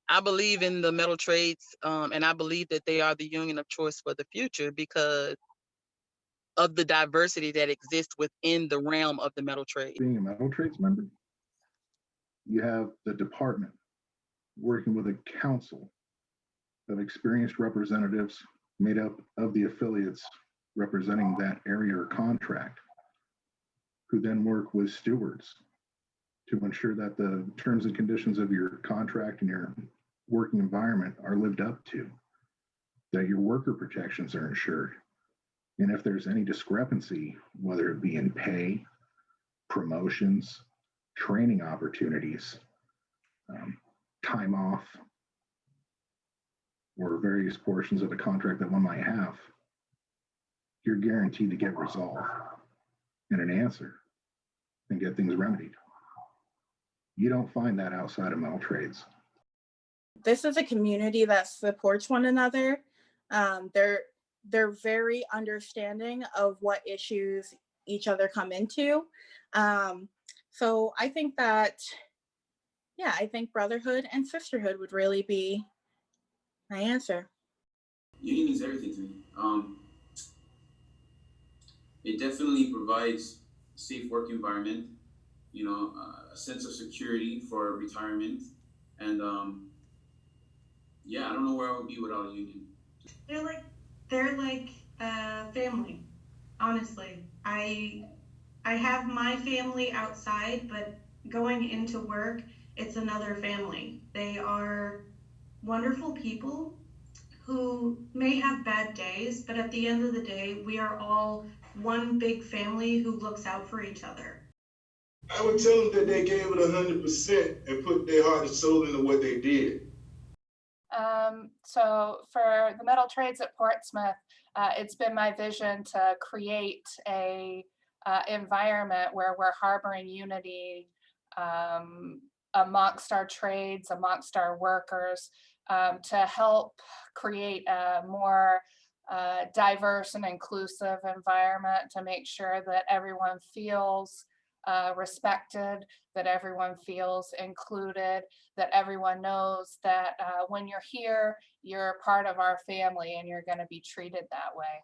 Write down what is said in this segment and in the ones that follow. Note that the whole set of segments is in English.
I believe in the metal trades, and I believe that they are the union of choice for the future because of the diversity that exists within the realm of the metal trade. Being a metal trades member, you have the department working with a council of experienced representatives made up of the affiliates representing that area or contract, who then work with stewards to ensure that the terms and conditions of your contract and your working environment are lived up to, that your worker protections are ensured. And if there's any discrepancy, whether it be in pay, promotions, training opportunities, time off, or various portions of the contract that one might have, you're guaranteed to get resolved and an answer and get things remedied. You don't find that outside of metal trades. This is a community that supports one another. They're very understanding of what issues each other come into. So I think that, yeah, I think brotherhood and sisterhood would really be my answer. Union means everything to me. It definitely provides a safe work environment, a sense of security for retirement, and I don't know where I would be without a union. They're like family. Honestly, I have my family outside, but going into work, it's another family. They are wonderful people who may have bad days, but at the end of the day, we are all one big family who looks out for each other. I would tell them that they gave it 100% and put their heart and soul into what they did. So for the metal trades at Portsmouth, it's been my vision to create a environment where we're harboring unity amongst our trades, amongst our workers, to help create a more diverse and inclusive environment, to make sure that everyone feels respected, that everyone feels included, that everyone knows that when you're here, you're part of our family and you're going to be treated that way.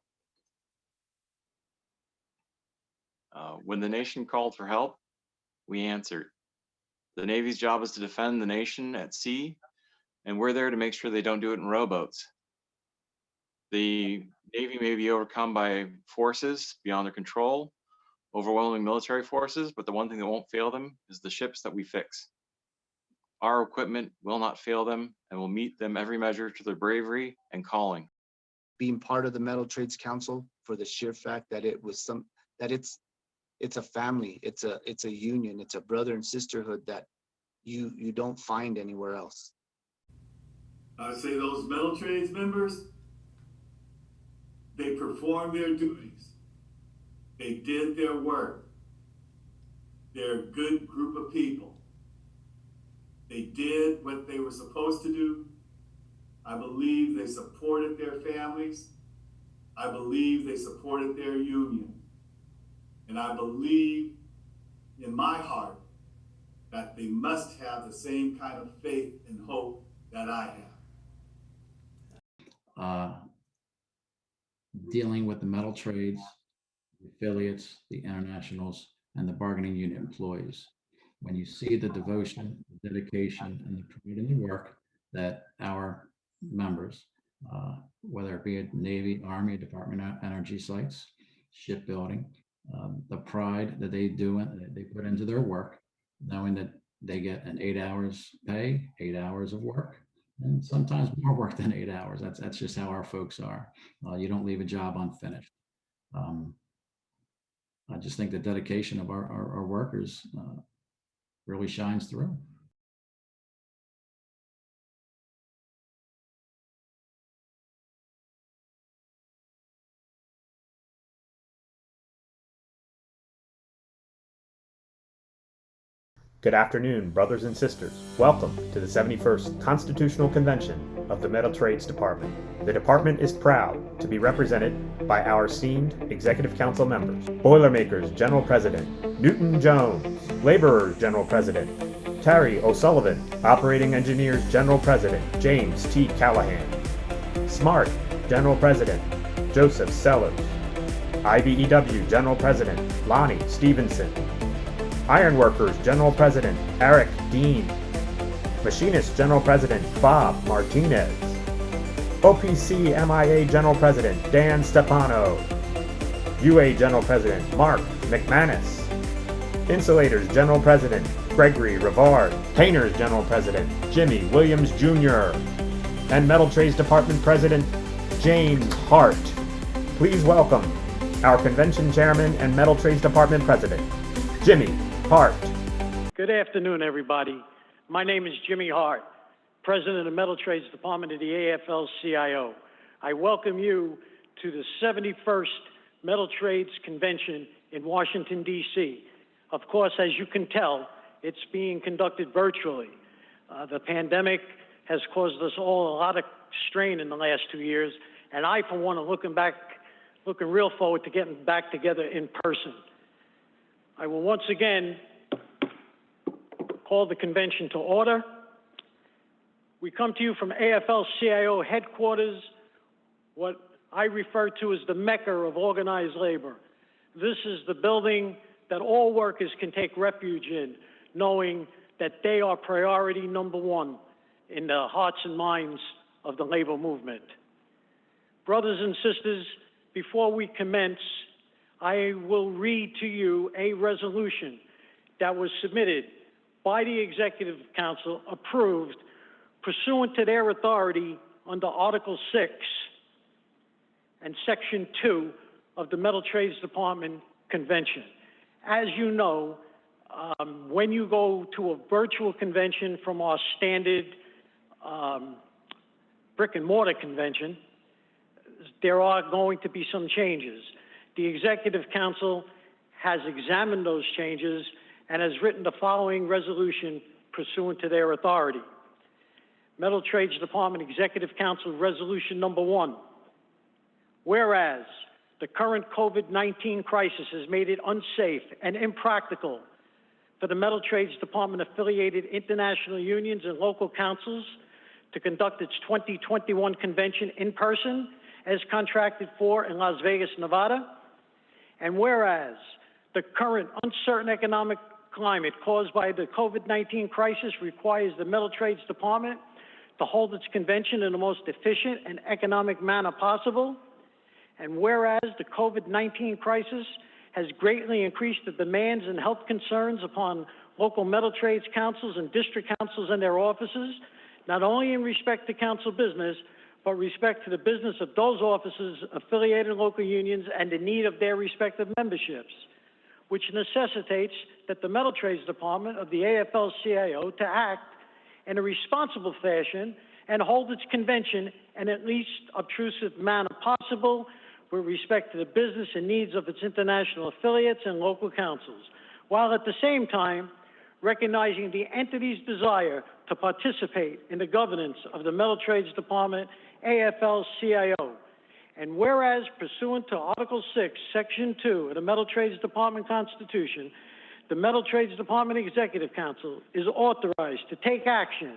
When the nation called for help, we answered. The Navy's job is to defend the nation at sea, and we're there to make sure they don't do it in rowboats. The Navy may be overcome by forces beyond their control, overwhelming military forces, but the one thing that won't fail them is the ships that we fix. Our equipment will not fail them and will meet them every measure to their bravery and calling. Being part of the Metal Trades Council for the sheer fact that it's a family, it's a union, it's a brother and sisterhood that you don't find anywhere else. I say those metal trades members, they performed their duties. They did their work. They're a good group of people. They did what they were supposed to do. I believe they supported their families. I believe they supported their union. And I believe in my heart that they must have the same kind of faith and hope that I have. Dealing with the metal trades, the affiliates, the internationals, and the bargaining unit employees. When you see the devotion, the dedication, and the commitment and work that our members, whether it be at Navy, Army, Department of Energy sites, shipbuilding, the pride that they put into their work, knowing that they get an 8 hours pay, 8 hours of work, and sometimes more work than 8 hours. That's just how our folks are. You don't leave a job unfinished. I just think the dedication of our workers really shines through. Good afternoon, brothers and sisters. Welcome to the 71st Constitutional Convention of the Metal Trades Department. The department is proud to be represented by our esteemed Executive Council members: Boilermakers General President Newton Jones, Laborers General President Terry O'Sullivan, Operating Engineers General President James T. Callahan. SMART General President Joseph Sellers. IBEW General President Lonnie Stevenson. Ironworkers General President Eric Dean. Machinist General President Bob Martinez. OPC MIA General President Dan Stefano. UA General President Mark McManus. Insulators General President Gregory Rivard. Painters General President Jimmy Williams Jr. And Metal Trades Department President James Hart. Please welcome our Convention Chairman and Metal Trades Department President, Jimmy Hart. Good afternoon, everybody. My name is Jimmy Hart, President of the Metal Trades Department of the AFL-CIO. I welcome you to the 71st Metal Trades Convention in Washington, D.C. Of course, as you can tell, it's being conducted virtually. The pandemic has caused us all a lot of strain in the last 2 years, and I, for one, am looking real forward to getting back together in person. I will once again call the convention to order. We come to you from AFL-CIO headquarters, what I refer to as the Mecca of organized labor. This is the building that all workers can take refuge in, knowing that they are priority number one in the hearts and minds of the labor movement. Brothers and sisters, before we commence, I will read to you a resolution that was submitted by the Executive Council, approved pursuant to their authority under Article 6 and Section 2 of the Metal Trades Department Convention. As you know, when you go to a virtual convention from our standard brick and mortar convention, there are going to be some changes. The Executive Council has examined those changes and has written the following resolution pursuant to their authority. Metal Trades Department Executive Council Resolution Number 1. Whereas the current COVID-19 crisis has made it unsafe and impractical for the Metal Trades Department affiliated international unions and local councils to conduct its 2021 convention in person as contracted for in Las Vegas, Nevada. And whereas the current uncertain economic climate caused by the COVID-19 crisis requires the Metal Trades Department to hold its convention in the most efficient and economic manner possible. And whereas the COVID-19 crisis has greatly increased the demands and health concerns upon local metal trades councils and district councils and their offices, not only in respect to council business, but respect to the business of those offices affiliated in local unions and the need of their respective memberships, which necessitates that the Metal Trades Department of the AFL-CIO to act in a responsible fashion and hold its convention in at least obtrusive manner possible with respect to the business and needs of its international affiliates and local councils, while at the same time recognizing the entity's desire to participate in the governance of the Metal Trades Department, AFL-CIO. And whereas pursuant to Article 6, Section 2 of the Metal Trades Department Constitution, the Metal Trades Department Executive Council is authorized to take action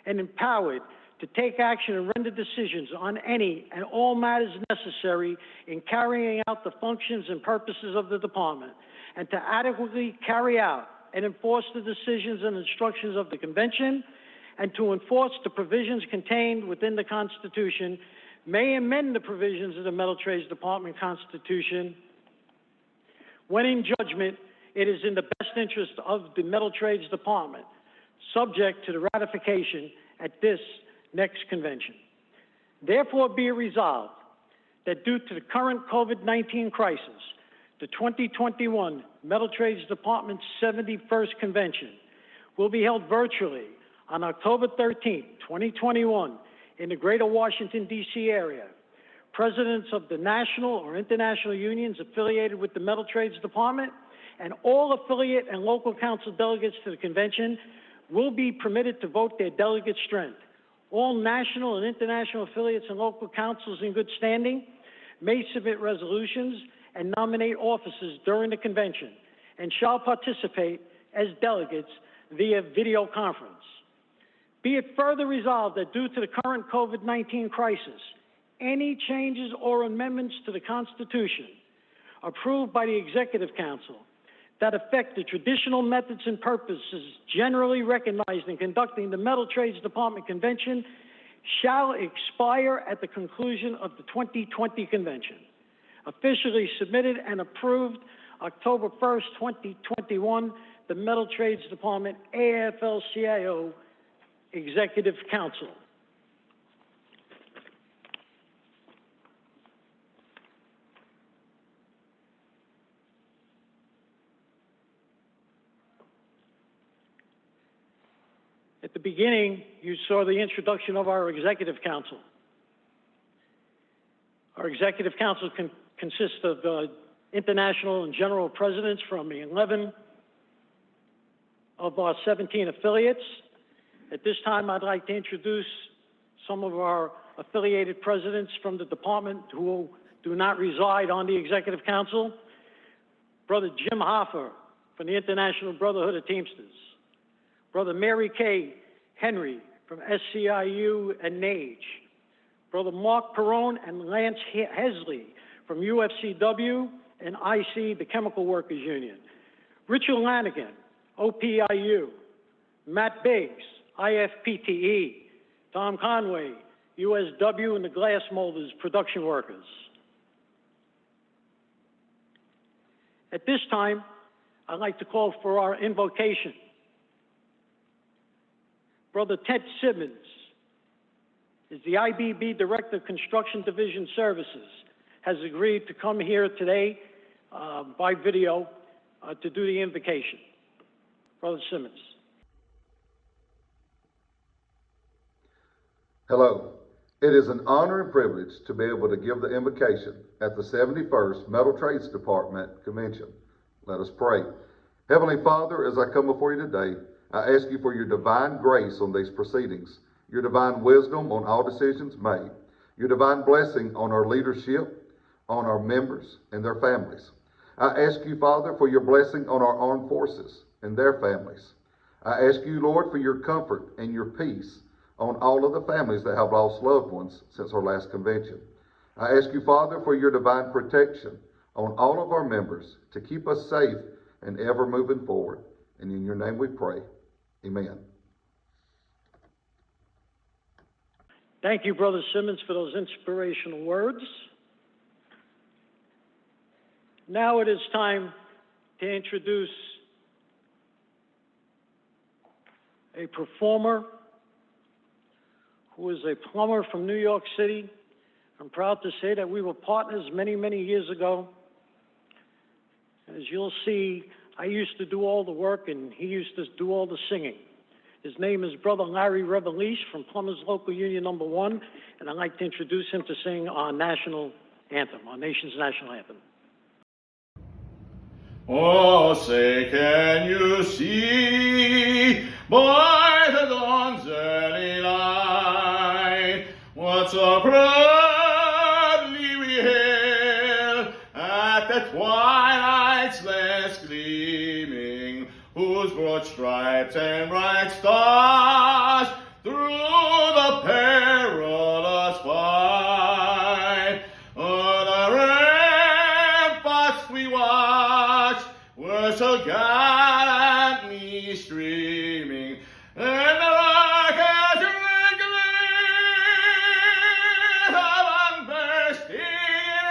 and empowered to take action and render decisions on any and all matters necessary in carrying out the functions and purposes of the department, and to adequately carry out and enforce the decisions and instructions of the convention, and to enforce the provisions contained within the Constitution, may amend the provisions of the Metal Trades Department Constitution when in judgment it is in the best interest of the Metal Trades Department, subject to the ratification at this next convention. Therefore, be it resolved that due to the current COVID-19 crisis, the 2021 Metal Trades Department's 71st convention will be held virtually on October 13, 2021, in the greater Washington, D.C. area. Presidents of the national or international unions affiliated with the Metal Trades Department and all affiliate and local council delegates to the convention will be permitted to vote their delegate strength. All national and international affiliates and local councils in good standing may submit resolutions and nominate officers during the convention and shall participate as delegates via video conference. Be it further resolved that due to the current COVID-19 crisis, any changes or amendments to the Constitution approved by the Executive Council that affect the traditional methods and purposes generally recognized in conducting the Metal Trades Department Convention shall expire at the conclusion of the 2020 convention. Officially submitted and approved October 1st, 2021, the Metal Trades Department AFL-CIO Executive Council. At the beginning, you saw the introduction of our Executive Council. Our Executive Council consists of international and general presidents from 11 of our 17 affiliates. At this time, I'd like to introduce some of our affiliated presidents from the department who do not reside on the Executive Council. Brother Jim Hoffer from the International Brotherhood of Teamsters. Brother Mary Kay Henry from SCIU and NAGE. Brother Mark Perrone and Lance Hesley from UFCW and IC, the Chemical Workers Union. Richard Lanigan, OPIU. Matt Biggs, IFPTE. Tom Conway, USW and the Glass Molders Production Workers. At this time, I'd like to call for our invocation. Brother Ted Simmons is the IBB Director of Construction Division Services, has agreed to come here today by video to do the invocation. Brother Simmons. Hello. It is an honor and privilege to be able to give the invocation at the 71st Metal Trades Department Convention. Let us pray. Heavenly Father, as I come before you today, I ask you for your divine grace on these proceedings, your divine wisdom on all decisions made, your divine blessing on our leadership, on our members and their families. I ask you, Father, for your blessing on our armed forces and their families. I ask you, Lord, for your comfort and your peace on all of the families that have lost loved ones since our last convention. I ask you, Father, for your divine protection on all of our members to keep us safe and ever moving forward. And in your name we pray. Amen. Thank you, Brother Simmons, for those inspirational words. Now it is time to introduce a performer who is a plumber from New York City. I'm proud to say that we were partners many, many years ago. As you'll see, I used to do all the work and he used to do all the singing. His name is Brother Larry Revelise from Plumbers Local Union Number 1, and I'd like to introduce him to sing our national anthem, our nation's national anthem. Oh, say, can you see by the dawn's early light what so proudly we hailed at the twilight's last gleaming, whose broad stripes and bright stars through the perilous fight o'er the ramparts we watched were so gallantly streaming, and the rockets glint of unbursting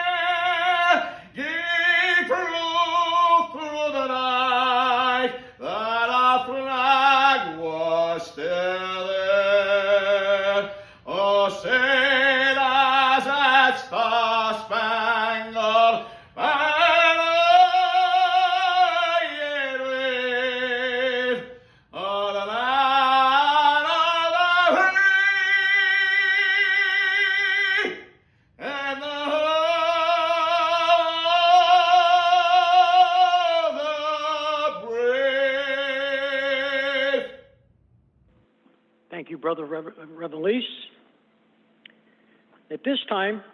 air gave proof through the night that our flag was still there. Oh, sailors, that star-spangled banner yet wave, o'er the land of the free and the home of the brave. Thank you, Brother Revelise. At this time,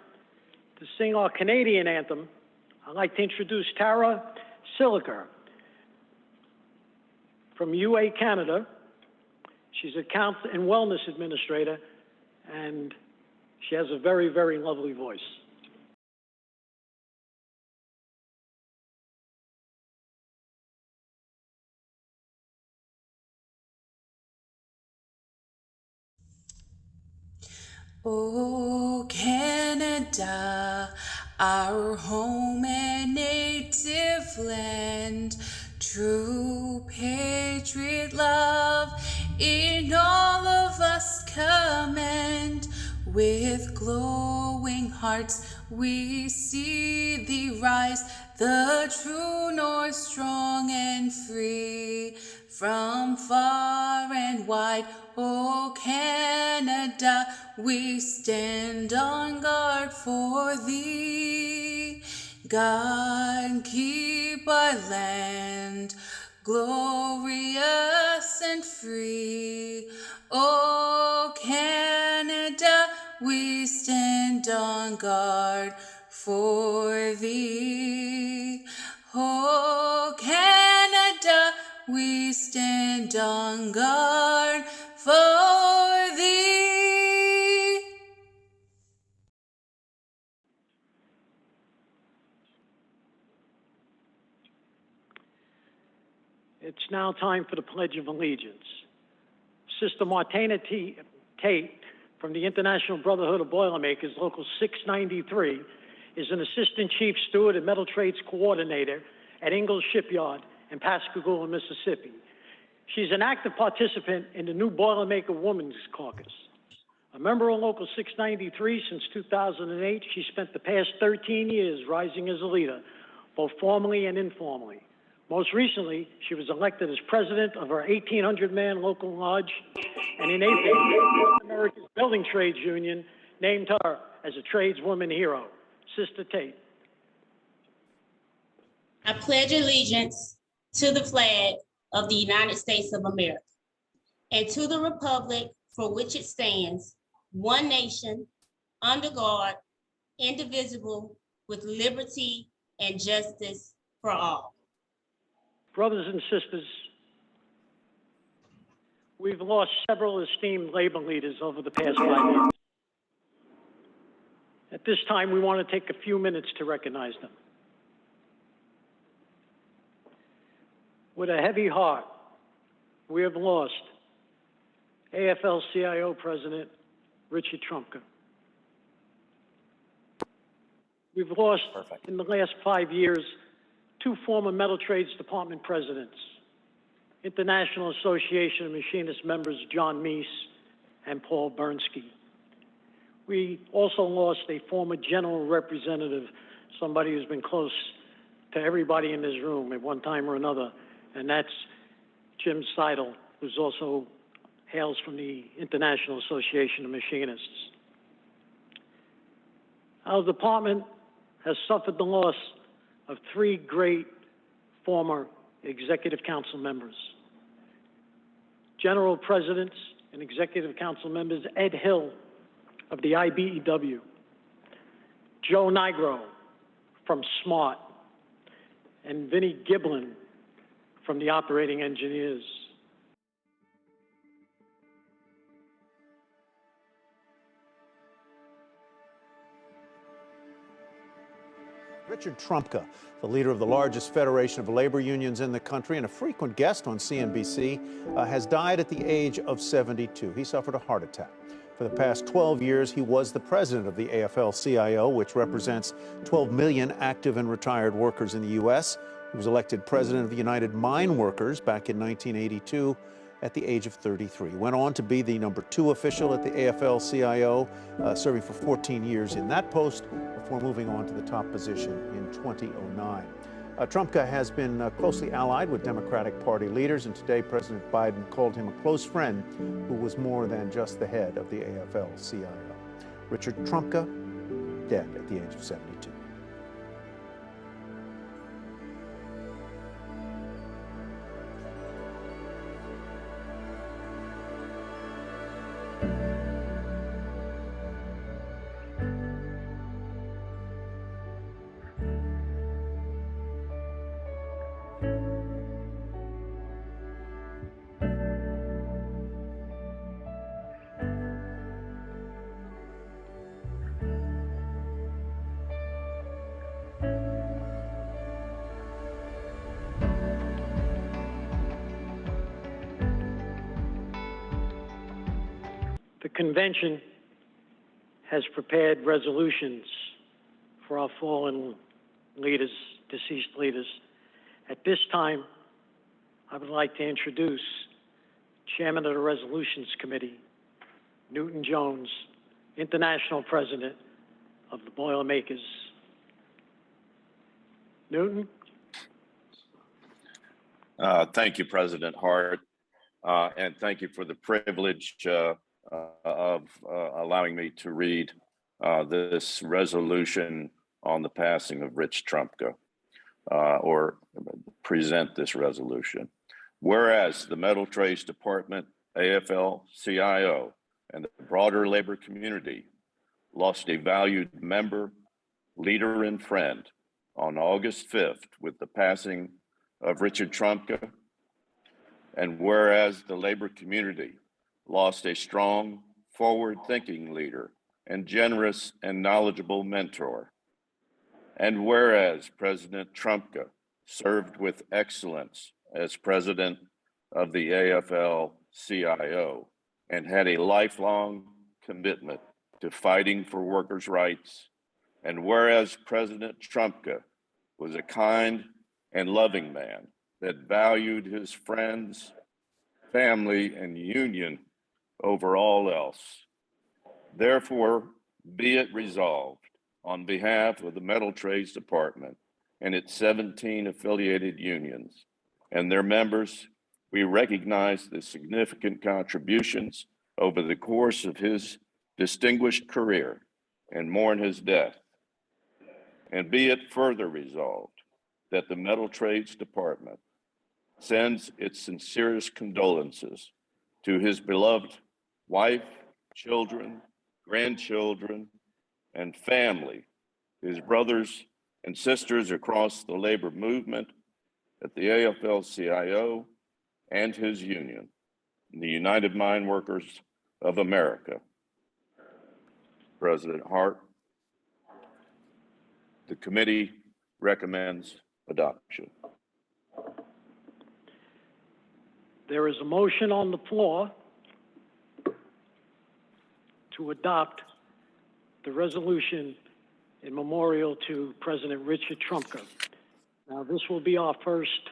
to sing our Canadian anthem, I'd like to introduce Tara Siliker From UA Canada, she's a health and wellness administrator, and she has a very, very lovely voice. Oh, Canada, our home and native land, true patriot love in all of us commend. With glowing hearts we see thee rise, the true north, strong and free. From far and wide, oh Canada, we stand on guard for thee. God keep our land glorious and free. Oh Canada, we stand on guard for thee. Oh Canada, we stand on guard for thee. It's now time for the Pledge of Allegiance. Sister Martina Tate from the International Brotherhood of Boilermakers, Local 693, is an Assistant Chief Steward and Metal Trades Coordinator at Ingalls Shipyard in Pascagoula, Mississippi. She's an active participant in the new Boilermaker Women's Caucus. A member of Local 693 since 2008, she spent the past 13 years rising as a leader, both formally and informally. Most recently, she was elected as president of her 1,800-man local lodge, and in April, America's Building Trades Union named her as a tradeswoman hero. Sister Tate. I pledge allegiance to the flag of the United States of America and to the republic for which it stands, one nation, under God, indivisible, with liberty and justice for all. Brothers and sisters, we've lost several esteemed labor leaders over the past 5 years. At this time, we want to take a few minutes to recognize them. With a heavy heart, we have lost AFL-CIO President Richard Trumka. We've lost, in the last 5 years, 2 former Metal Trades Department presidents, International Association of Machinists members John Meese and Paul Bernsky. We also lost a former general representative, somebody who's been close to everybody in this room at one time or another, and that's Jim Seidel, who's also hails from the International Association of Machinists. Our department has suffered the loss of 3 great former executive council members. General presidents and executive council members Ed Hill of the IBEW, Joe Nigro from SMART, and Vinnie Giblin from the operating engineers. Richard Trumka, the leader of the largest federation of labor unions in the country and a frequent guest on CNBC, has died at the age of 72. He suffered a heart attack. For the past 12 years, he was the president of the AFL-CIO, which represents 12 million active and retired workers in the U.S. He was elected president of the United Mine Workers back in 1982 at the age of 33. He went on to be the #2 official at the AFL-CIO, serving for 14 years in that post before moving on to the top position in 2009. Trumka has been closely allied with Democratic Party leaders, and today President Biden called him a close friend who was more than just the head of the AFL-CIO. Richard Trumka, dead at the age of 72. convention has prepared resolutions for our fallen leaders, deceased leaders. At this time, I would like to introduce Chairman of the Resolutions Committee, Newton Jones, International President of the Boilermakers. Newton? Thank you, President Hart, and thank you for the privilege of allowing me to read this resolution on the passing of Rich Trumpka, or present this resolution. Whereas the Metal Trades Department, AFL-CIO, and the broader labor community lost a valued member, leader, and friend on August 5th with the passing of Richard Trumpka, and whereas the labor community lost a strong, forward-thinking leader and generous and knowledgeable mentor, and whereas President Trumpka served with excellence as president of the AFL-CIO and had a lifelong commitment to fighting for workers' rights, and whereas President Trumpka was a kind and loving man that valued his friends, family, and union over all else. Therefore, be it resolved on behalf of the Metal Trades Department and its 17 affiliated unions and their members, we recognize the significant contributions over the course of his distinguished career and mourn his death. And be it further resolved that the Metal Trades Department sends its sincerest condolences to his beloved wife, children, grandchildren, and family, his brothers and sisters across the labor movement at the AFL-CIO and his union, the United Mine Workers of America. President Hart, the committee recommends adoption. There is a motion on the floor to adopt the resolution in memorial to President Richard Trumpka. Now, this will be our first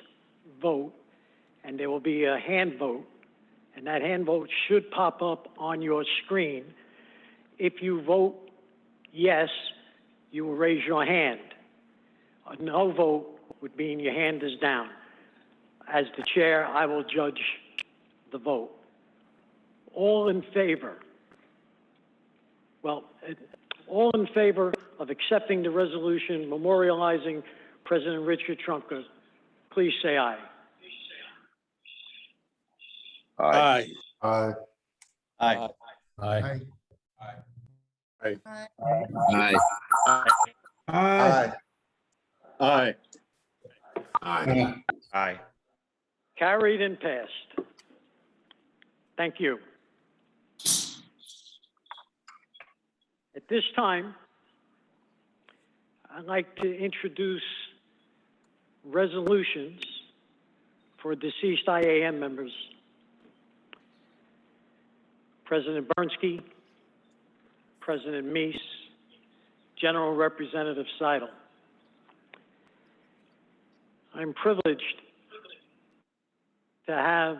vote, and there will be a hand vote, and that hand vote should pop up on your screen. If you vote yes, you will raise your hand. A no vote would mean your hand is down. As the chair, I will judge the vote. All in favor? Well, all in favor of accepting the resolution memorializing President Richard Trumpka, please say aye. Aye. Aye. Aye. Aye. Aye. Aye. Aye. Aye. Aye. Aye. Carried and passed. Thank you. At this time, I'd like to introduce resolutions for deceased IAM members. President Bernsky, President Meese, General Representative Seidel. I'm privileged to have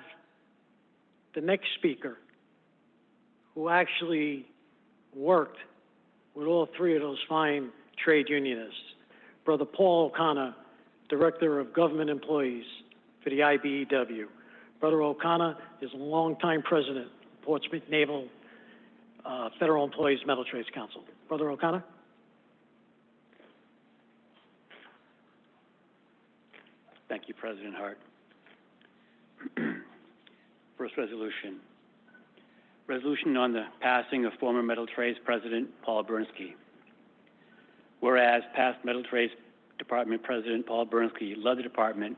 the next speaker who actually worked with all three of those fine trade unionists. Brother Paul O'Connor, Director of Government Employees for the IBEW. Brother O'Connor is a longtime president of Portsmouth Naval Federal Employees Metal Trades Council. Brother O'Connor? Thank you, President Hart. First resolution. Resolution on the passing of former Metal Trades President Paul Bernsky. Whereas past Metal Trades Department President Paul Bernsky led the department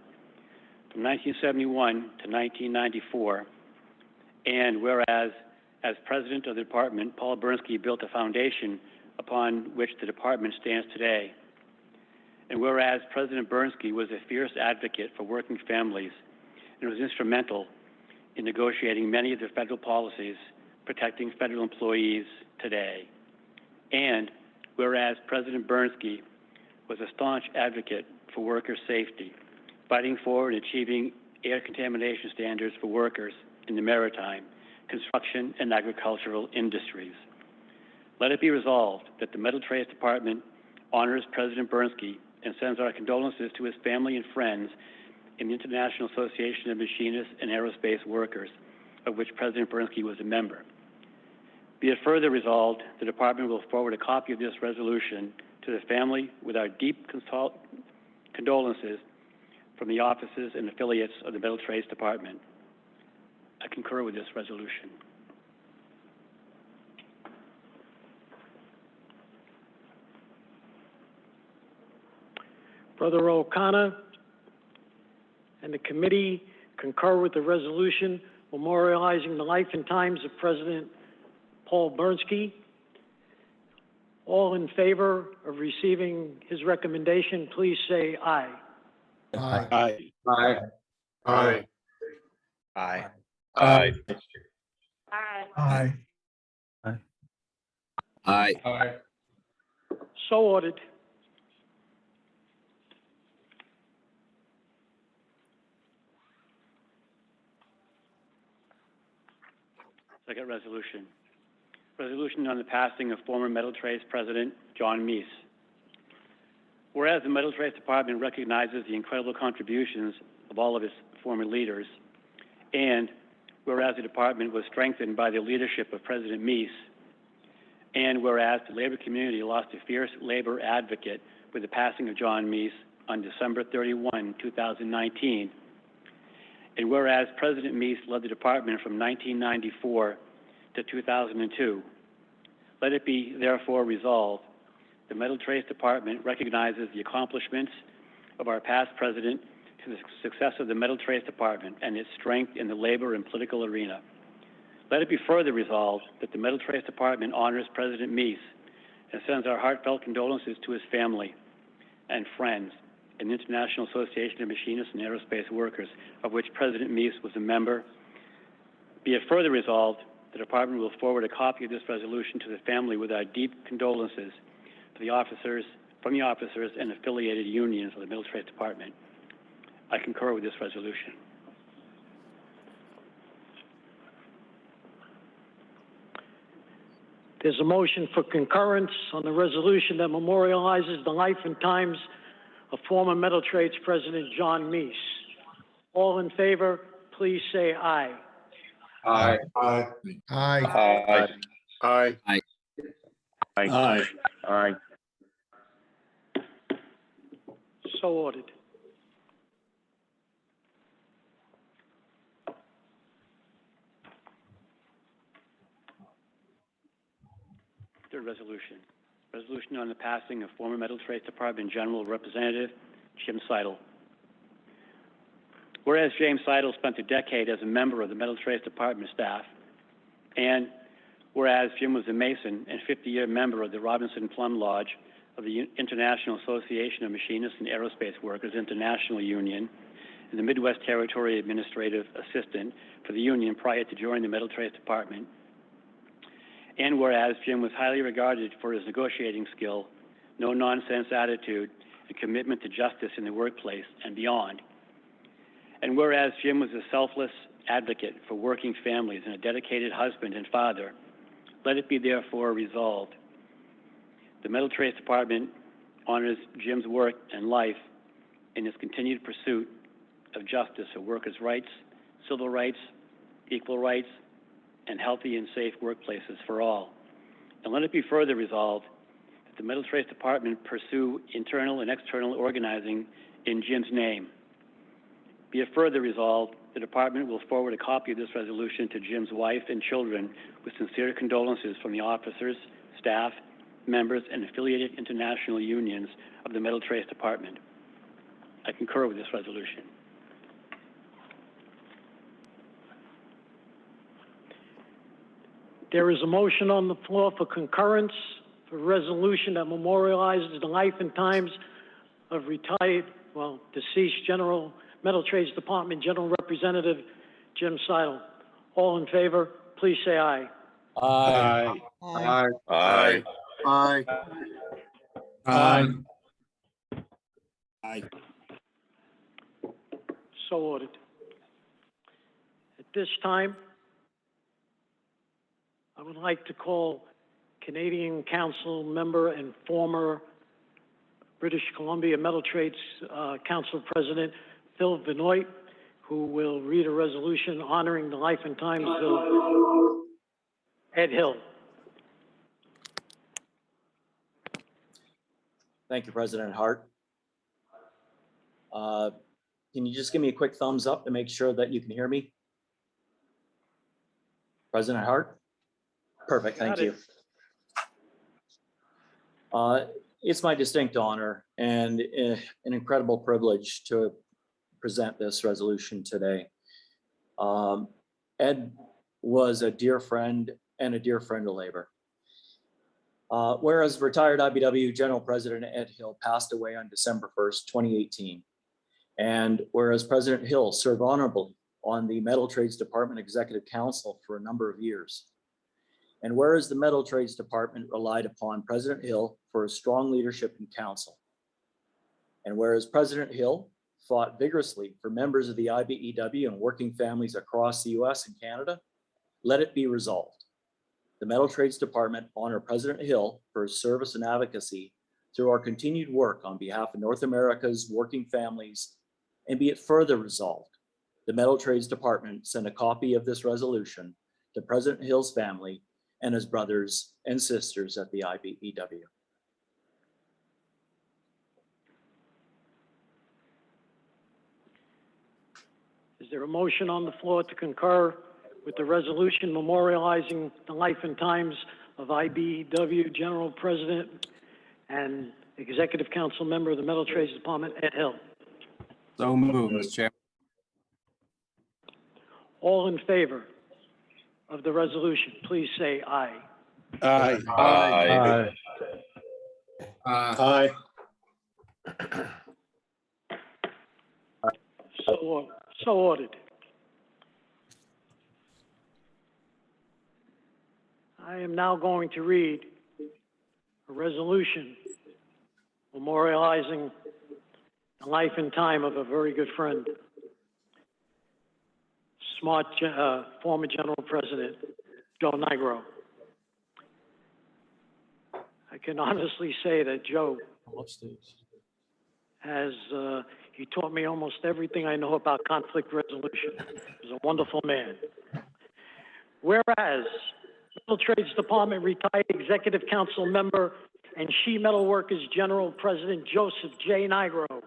from 1971 to 1994, and whereas as president of the department, Paul Bernsky built a foundation upon which the department stands today. And whereas President Bernsky was a fierce advocate for working families and was instrumental in negotiating many of the federal policies protecting federal employees today. And whereas President Bernski was a staunch advocate for worker safety, fighting for and achieving air contamination standards for workers in the maritime, construction, and agricultural industries. Let it be resolved that the Metal Trades Department honors President Bernski and sends our condolences to his family and friends in the International Association of Machinists and Aerospace Workers, of which President Bernski was a member. Be it further resolved, the Department will forward a copy of this resolution to the family with our deep condolences from the offices and affiliates of the Metal Trades Department. I concur with this resolution. Brother O'Connor and the committee concur with the resolution memorializing the life and times of President Paul Bernski. All in favor of receiving his recommendation, please say aye. Aye. Aye. Aye. Aye. Aye. Aye. Aye. Aye. Aye. So ordered. Second resolution. Resolution on the passing of former Metal Trades President John Meese. Whereas the Metal Trades Department recognizes the incredible contributions of all of its former leaders, and whereas the department was strengthened by the leadership of President Meese, and whereas the labor community lost a fierce labor advocate with the passing of John Meese on December 31, 2019, and whereas President Meese led the department from 1994 to 2002, let it be therefore resolved, the Metal Trades Department recognizes the accomplishments of our past president to the success of the Metal Trades Department and its strength in the labor and political arena. Let it be further resolved that the Metal Trades Department honors President Meese and sends our heartfelt condolences to his family and friends in the International Association of Machinists and Aerospace Workers, of which President Meese was a member. Be it further resolved, the Department will forward a copy of this resolution to the family with our deep condolences from the officers and affiliated unions of the Metal Trades Department. I concur with this resolution. There's a motion for concurrence on the resolution that memorializes the life and times of former Metal Trades President John Meese. All in favor, please say aye. Aye. Aye. Aye. Aye. Aye. Aye. Aye. So ordered. Third resolution. Resolution on the passing of former Metal Trades Department General Representative Jim Seidel. Whereas James Seidel spent a decade as a member of the Metal Trades Department staff, and whereas Jim was a Mason and 50-year member of the Robinson Plumb Lodge of the International Association of Machinists and Aerospace Workers International Union, and the Midwest Territory Administrative Assistant for the union prior to joining the Metal Trades Department, and whereas Jim was highly regarded for his negotiating skill, no-nonsense attitude, and commitment to justice in the workplace and beyond, and whereas Jim was a selfless advocate for working families and a dedicated husband and father, let it be therefore resolved. The Metal Trades Department honors Jim's work and life in his continued pursuit of justice for workers' rights, civil rights, equal rights, and healthy and safe workplaces for all. And let it be further resolved that the Metal Trades Department pursue internal and external organizing in Jim's name. Be it further resolved, the department will forward a copy of this resolution to Jim's wife and children with sincere condolences from the officers, staff, members, and affiliated international unions of the Metal Trades Department. I concur with this resolution. There is a motion on the floor for concurrence for a resolution that memorializes the life and times of deceased Metal Trades Department General Representative Jim Seidel. All in favor, please say aye. Aye. Aye. Aye. Aye. Aye. Aye. So ordered. At this time, I would like to call Canadian Council member and former British Columbia Metal Trades Council President Phil Benoit, who will read a resolution honoring the life and times of Ed Hill. Thank you, President Hart. Can you just give me a quick thumbs up to make sure that you can hear me? President Hart? Perfect, thank you. It's my distinct honor and an incredible privilege to present this resolution today. Ed was a dear friend and a dear friend of labor. Whereas retired IBEW General President Ed Hill passed away on December 1st, 2018. And whereas President Hill served honorably on the Metal Trades Department Executive Council for a number of years. And whereas the Metal Trades Department relied upon President Hill for his strong leadership and counsel. And whereas President Hill fought vigorously for members of the IBEW and working families across the US and Canada, let it be resolved. The Metal Trades Department honor President Hill for his service and advocacy through our continued work on behalf of North America's working families, and be it further resolved, the Metal Trades Department send a copy of this resolution to President Hill's family and his brothers and sisters at the IBEW. Is there a motion on the floor to concur with the resolution memorializing the life and times of IBEW General President and Executive Council member of the Metal Trades Department, Ed Hill? So moved, Mr. Chair. All in favor of the resolution, please say aye. Aye. Aye. Aye. So ordered. I am now going to read a resolution memorializing the life and time of a very good friend, smart former General President Joe Nigro. I can honestly say that Joe has, he taught me almost everything I know about conflict resolution. He's a wonderful man. Whereas Metal Trades Department retired Executive Council member and Sheet Metal Workers General President Joseph J. Nigro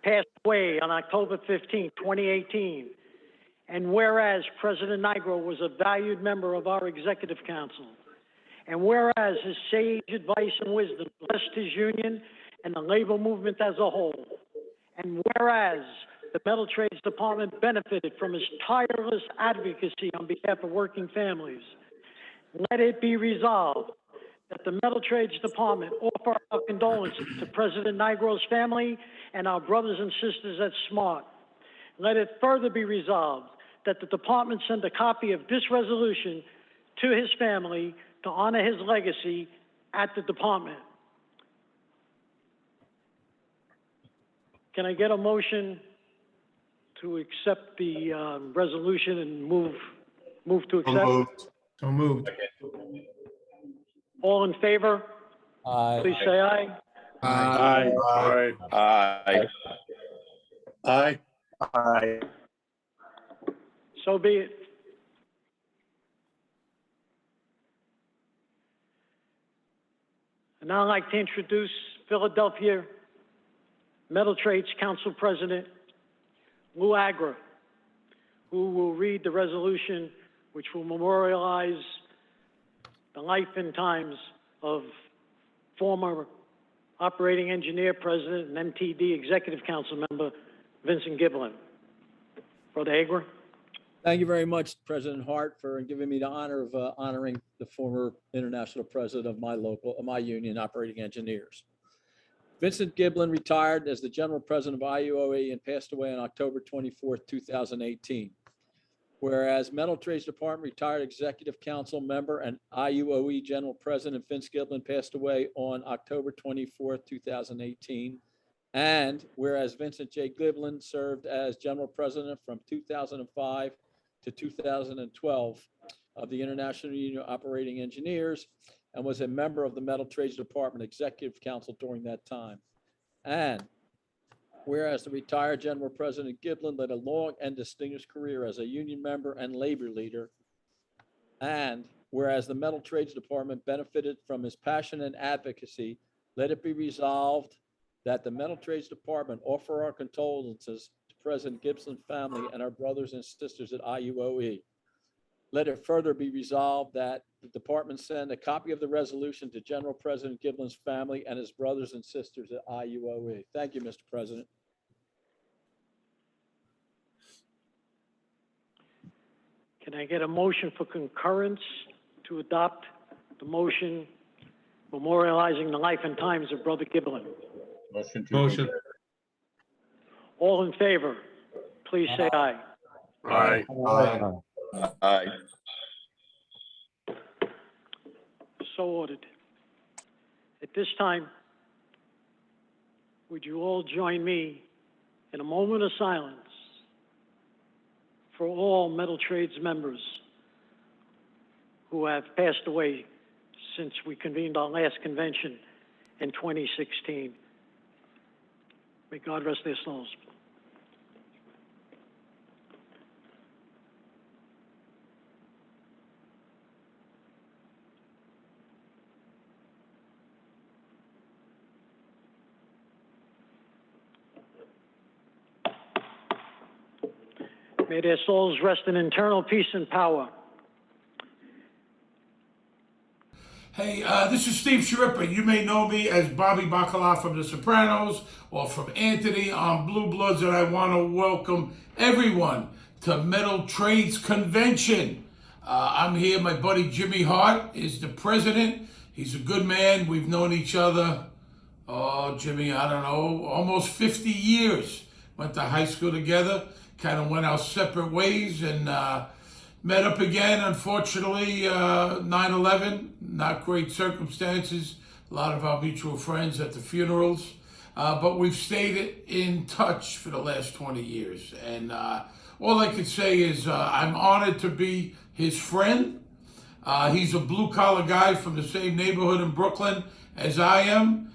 passed away on October 15, 2018. And whereas President Nigro was a valued member of our Executive Council, and whereas his sage advice and wisdom blessed his union and the labor movement as a whole, and whereas the Metal Trades Department benefited from his tireless advocacy on behalf of working families, let it be resolved that the Metal Trades Department offer our condolences to President Nigro's family and our brothers and sisters at SMART. Let it further be resolved that the department send a copy of this resolution to his family to honor his legacy at the department. Can I get a motion to accept the resolution and move to accept? So moved. All in favor? Aye. Please say aye. Aye. Aye. Aye. Aye. Aye. So be it. And now I'd like to introduce Philadelphia Metal Trades Council President Lou Agra, who will read the resolution which will memorialize the life and times of former Operating Engineer President and MTD Executive Council member Vincent Giblin. Brother Agra. Thank you very much, President Hart, for giving me the honor of honoring the former international president of my union, Operating Engineers. Vincent Giblin retired as the general president of IUOE and passed away on October 24th, 2018. whereas Metal Trades Department retired Executive Council member and IUOE General President Vince Giblin passed away on October 24th, 2018. And whereas Vincent J. Giblin served as General President from 2005 to 2012 of the International Union of Operating Engineers and was a member of the Metal Trades Department Executive Council during that time. And whereas the retired General President Giblin led a long and distinguished career as a union member and labor leader. And whereas the Metal Trades Department benefited from his passion and advocacy, let it be resolved that the Metal Trades Department offer our condolences to President Gibson's family and our brothers and sisters at IUOE. Let it further be resolved that the department send a copy of the resolution to General President Giblin's family and his brothers and sisters at IUOE. Thank you, Mr. President. Can I get a motion for concurrence to adopt the motion memorializing the life and times of Brother Giblin? Motion. All in favor, please say aye. Aye. Aye. So ordered. At this time, would you all join me in a moment of silence for all Metal Trades members who have passed away since we convened our last convention in 2016. May God rest their souls. May their souls rest in eternal peace and power. Hey, this is Steve Sharippa. You may know me as Bobby Bacala from The Sopranos or from Anthony on Blue Bloods, and I want to welcome everyone to Metal Trades Convention. I'm here. My buddy Jimmy Hart is the president. He's a good man. We've known each other, Jimmy, I don't know, almost 50 years. Went to high school together, kind of went our separate ways, and met up again, unfortunately, 9/11, not great circumstances. A lot of our mutual friends at the funerals. But we've stayed in touch for the last 20 years. And all I could say is I'm honored to be his friend. He's a blue-collar guy from the same neighborhood in Brooklyn as I am.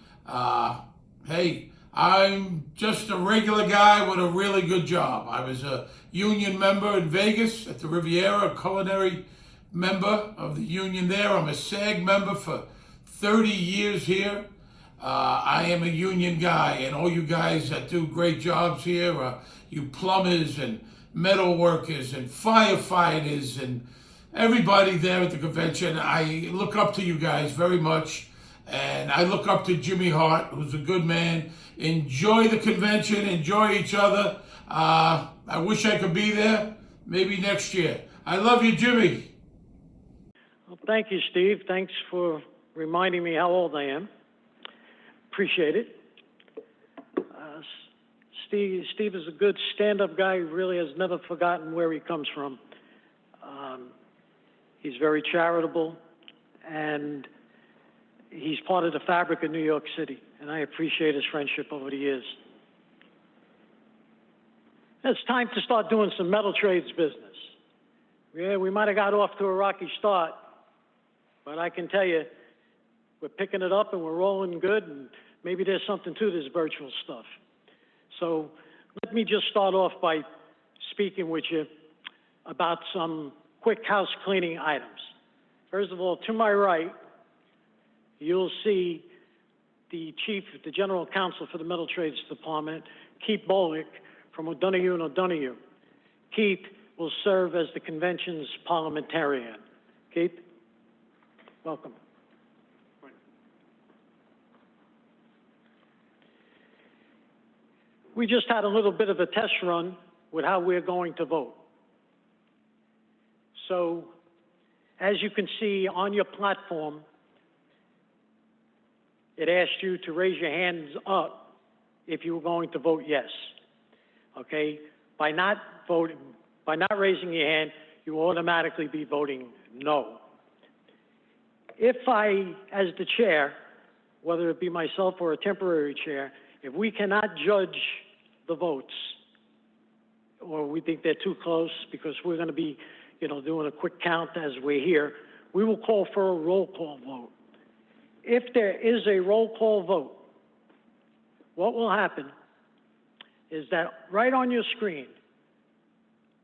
Hey, I'm just a regular guy with a really good job. I was a union member in Vegas at the Riviera, a culinary member of the union there. I'm a SAG member for 30 years here. I am a union guy, and all you guys that do great jobs here, you plumbers and metal workers and firefighters and everybody there at the convention, I look up to you guys very much. And I look up to Jimmy Hart, who's a good man. Enjoy the convention, enjoy each other. I wish I could be there, maybe next year. I love you, Jimmy. Well, thank you, Steve. Thanks for reminding me how old I am. Appreciate it. Steve is a good stand-up guy. He really has never forgotten where he comes from. He's very charitable, and he's part of the fabric of New York City, and I appreciate his friendship over the years. It's time to start doing some metal trades business. Yeah, we might have got off to a rocky start, but I can tell you, we're picking it up and we're rolling good, and maybe there's something to this virtual stuff. So let me just start off by speaking with you about some quick house cleaning items. First of all, to my right, you'll see the general counsel for the Metal Trades Department, Keith Bolick from O'Donoghue & O'Donoghue. Keith will serve as the convention's parliamentarian. Keith, welcome. We just had a little bit of a test run with how we're going to vote. So, as you can see on your platform, it asked you to raise your hands up if you were going to vote yes. Okay? By not voting, by not raising your hand, you will automatically be voting no. If I, as the chair, whether it be myself or a temporary chair, if we cannot judge the votes, or we think they're too close because we're going to be, doing a quick count as we're here, we will call for a roll call vote. If there is a roll call vote, what will happen is that right on your screen,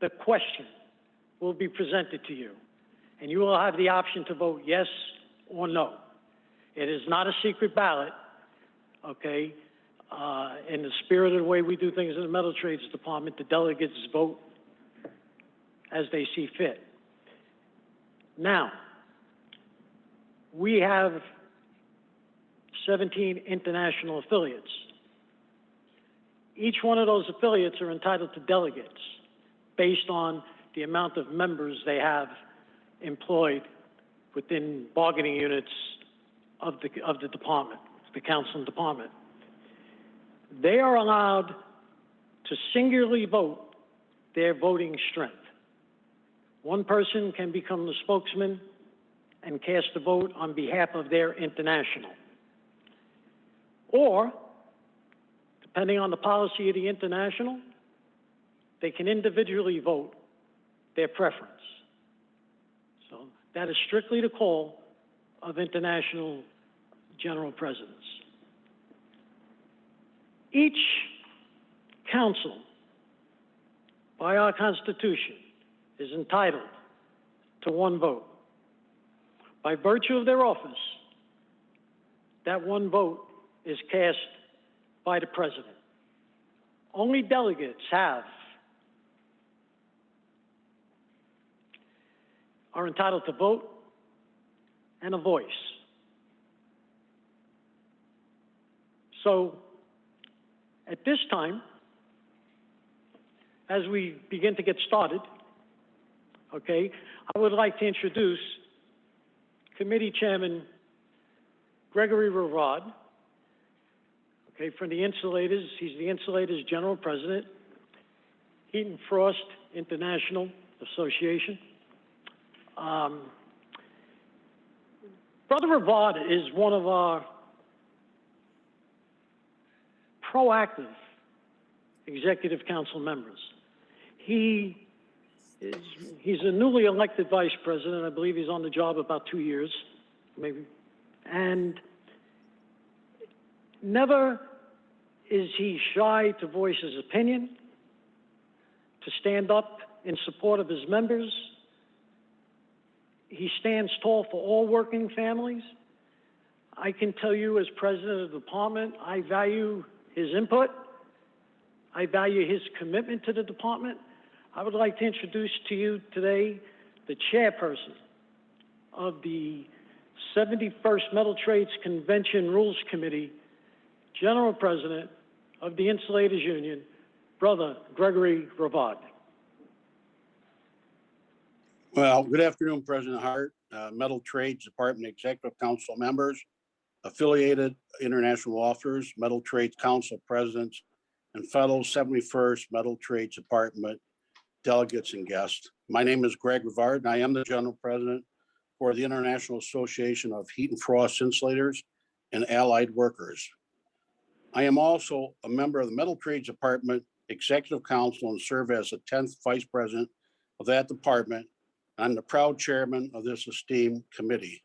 the question will be presented to you, and you will have the option to vote yes or no. It is not a secret ballot, okay? In the spirit of the way we do things in the Metal Trades Department, the delegates vote as they see fit. Now, we have 17 international affiliates. Each one of those affiliates are entitled to delegates based on the amount of members they have employed within bargaining units of the department, the council and department. They are allowed to singularly vote their voting strength. One person can become the spokesman and cast a vote on behalf of their international. Or, depending on the policy of the international, they can individually vote their preference. So that is strictly the call of international general presidents. Each council, by our Constitution, is entitled to one vote. By virtue of their office, that one vote is cast by the president. Only delegates are entitled to vote and a voice. So, at this time, as we begin to get started, okay, I would like to introduce Committee Chairman Gregory Rivard, okay, from the Insulators. He's the Insulators General President, Heat and Frost International Association. Brother Rivard is one of our proactive executive council members. He's a newly elected vice president. I believe he's on the job about 2 years, maybe. And never is he shy to voice his opinion, to stand up in support of his members. He stands tall for all working families. I can tell you as president of the department, I value his input. I value his commitment to the department. I would like to introduce to you today the chairperson of the 71st Metal Trades Convention Rules Committee, General President of the Insulators Union, Brother Gregory Rivard. Well, good afternoon, President Hart, Metal Trades Department Executive Council members, affiliated international officers, Metal Trades Council presidents, and fellow 71st Metal Trades Department delegates and guests. My name is Greg Rivard, and I am the General President for the International Association of Heat and Frost Insulators and Allied Workers. I am also a member of the Metal Trades Department Executive Council and serve as the 10th Vice President of that department. I'm the proud chairman of this esteemed committee.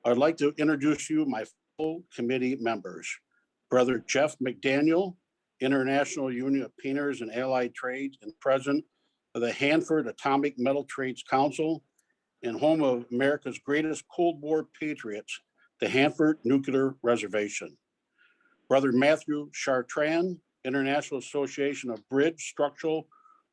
I'd like to introduce you my full committee members. Brother Jeff McDaniel, International Union of Painters and Allied Trades and President of the Hanford Atomic Metal Trades Council and home of America's greatest Cold War patriots, the Hanford Nuclear Reservation. Brother Matthew Chartrand, International Association of Bridge, Structural,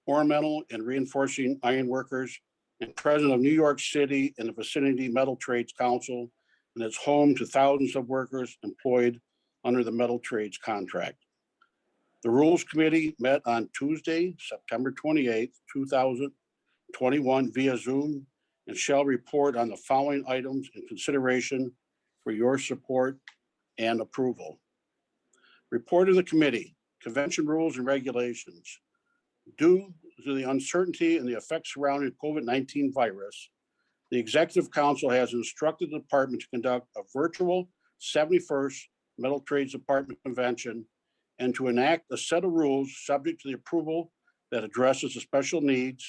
Ornamental, and Reinforcing Iron Workers, and President of New York City and the Vicinity Metal Trades Council, and it's home to thousands of workers employed under the Metal Trades contract. The Rules Committee met on Tuesday, September 28th, 2021 via Zoom and shall report on the following items in consideration for your support and approval. Report of the committee, convention rules and regulations. Due to the uncertainty and the effects surrounding COVID-19 virus, the Executive Council has instructed the department to conduct a virtual 71st Metal Trades Department Convention and to enact a set of rules subject to the approval that addresses the special needs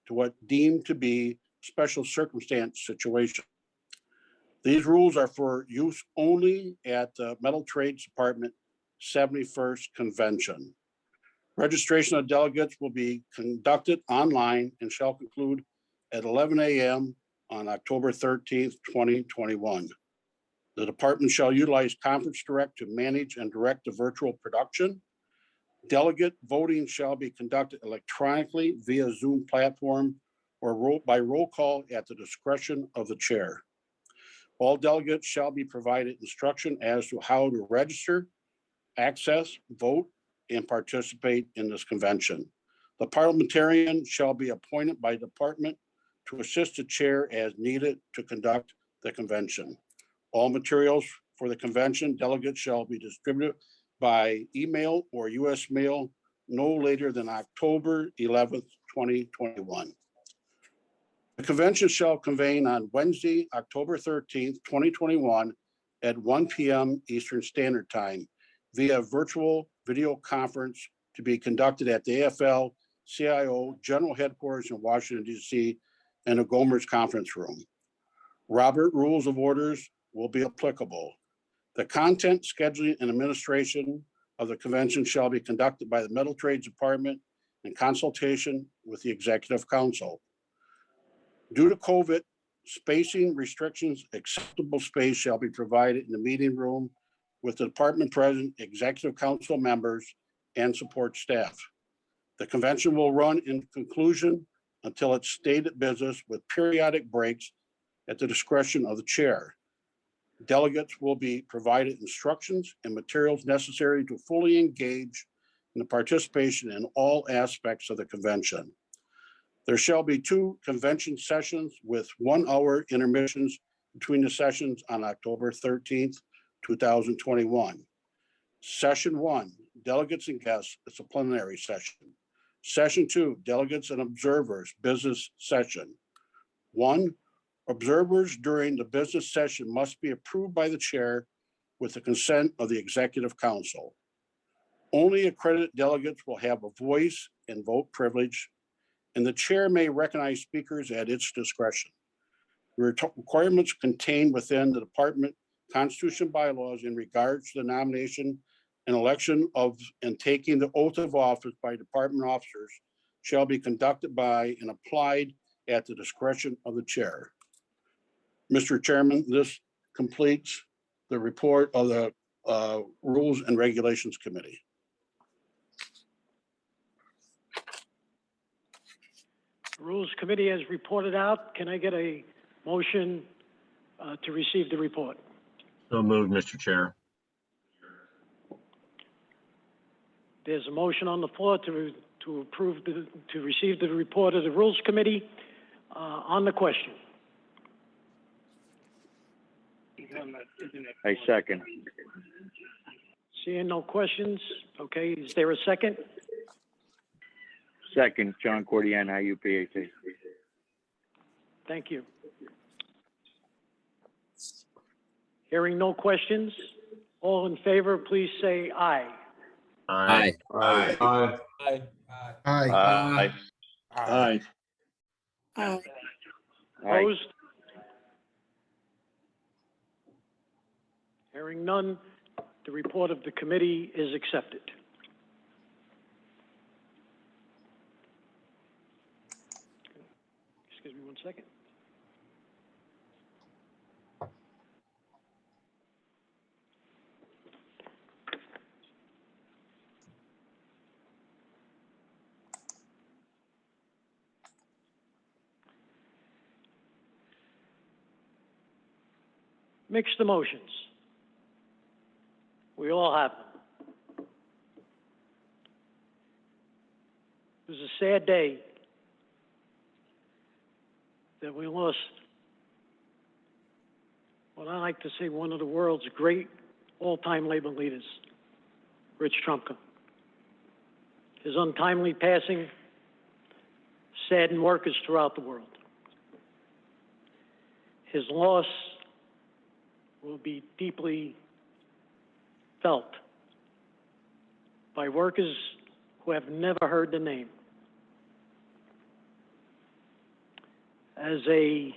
to what deemed to be special circumstance situation. These rules are for use only at the Metal Trades Department 71st Convention. Registration of delegates will be conducted online and shall conclude at 11 a.m. on October 13th, 2021. The department shall utilize Conference Direct to manage and direct the virtual production. Delegate voting shall be conducted electronically via Zoom platform or by roll call at the discretion of the chair. All delegates shall be provided instruction as to how to register, access, vote, and participate in this convention. The parliamentarian shall be appointed by department to assist the chair as needed to conduct the convention. All materials for the convention delegates shall be distributed by email or U.S. mail no later than October 11th, 2021. The convention shall convene on Wednesday, October 13th, 2021 at 1 p.m. Eastern Standard Time via virtual video conference to be conducted at the AFL-CIO General Headquarters in Washington, D.C. and the Gomer's Conference Room. Robert Rules of Orders will be applicable. The content, scheduling, and administration of the convention shall be conducted by the Metal Trades Department in consultation with the Executive Council. Due to COVID, spacing restrictions, acceptable space shall be provided in the meeting room with the department president, Executive Council members, and support staff. The convention will run in conclusion until its stated business with periodic breaks at the discretion of the chair. Delegates will be provided instructions and materials necessary to fully engage in the participation in all aspects of the convention. There shall be 2 convention sessions with 1-hour intermissions between the sessions on October 13th, 2021. Session 1, delegates and guests, it's a plenary session. Session 2, delegates and observers, business session. 1, observers during the business session must be approved by the chair with the consent of the Executive Council. Only accredited delegates will have a voice and vote privilege, and the chair may recognize speakers at its discretion. The requirements contained within the department constitution bylaws in regards to the nomination and election of and taking the oath of office by department officers shall be conducted by and applied at the discretion of the chair. Mr. Chairman, this completes the report of the Rules and Regulations Committee. Rules Committee has reported out. Can I get a motion to receive the report? So moved, Mr. Chair. There's a motion on the floor to approve to receive the report of the Rules Committee on the question. I second. Seeing no questions, okay, is there a second? Second, John Cordian, IUPAC. Thank you. Hearing no questions, all in favor, please say aye. Aye. Aye. Aye. Aye. Aye. Aye. Aye. Opposed? Hearing none, the report of the committee is accepted. Excuse me 1 second. Mixed emotions. We all have them. It was a sad day that we lost what I like to say one of the world's great all-time labor leaders, Rich Trumka. His untimely passing sadden workers throughout the world. His loss will be deeply felt by workers who have never heard the name. As a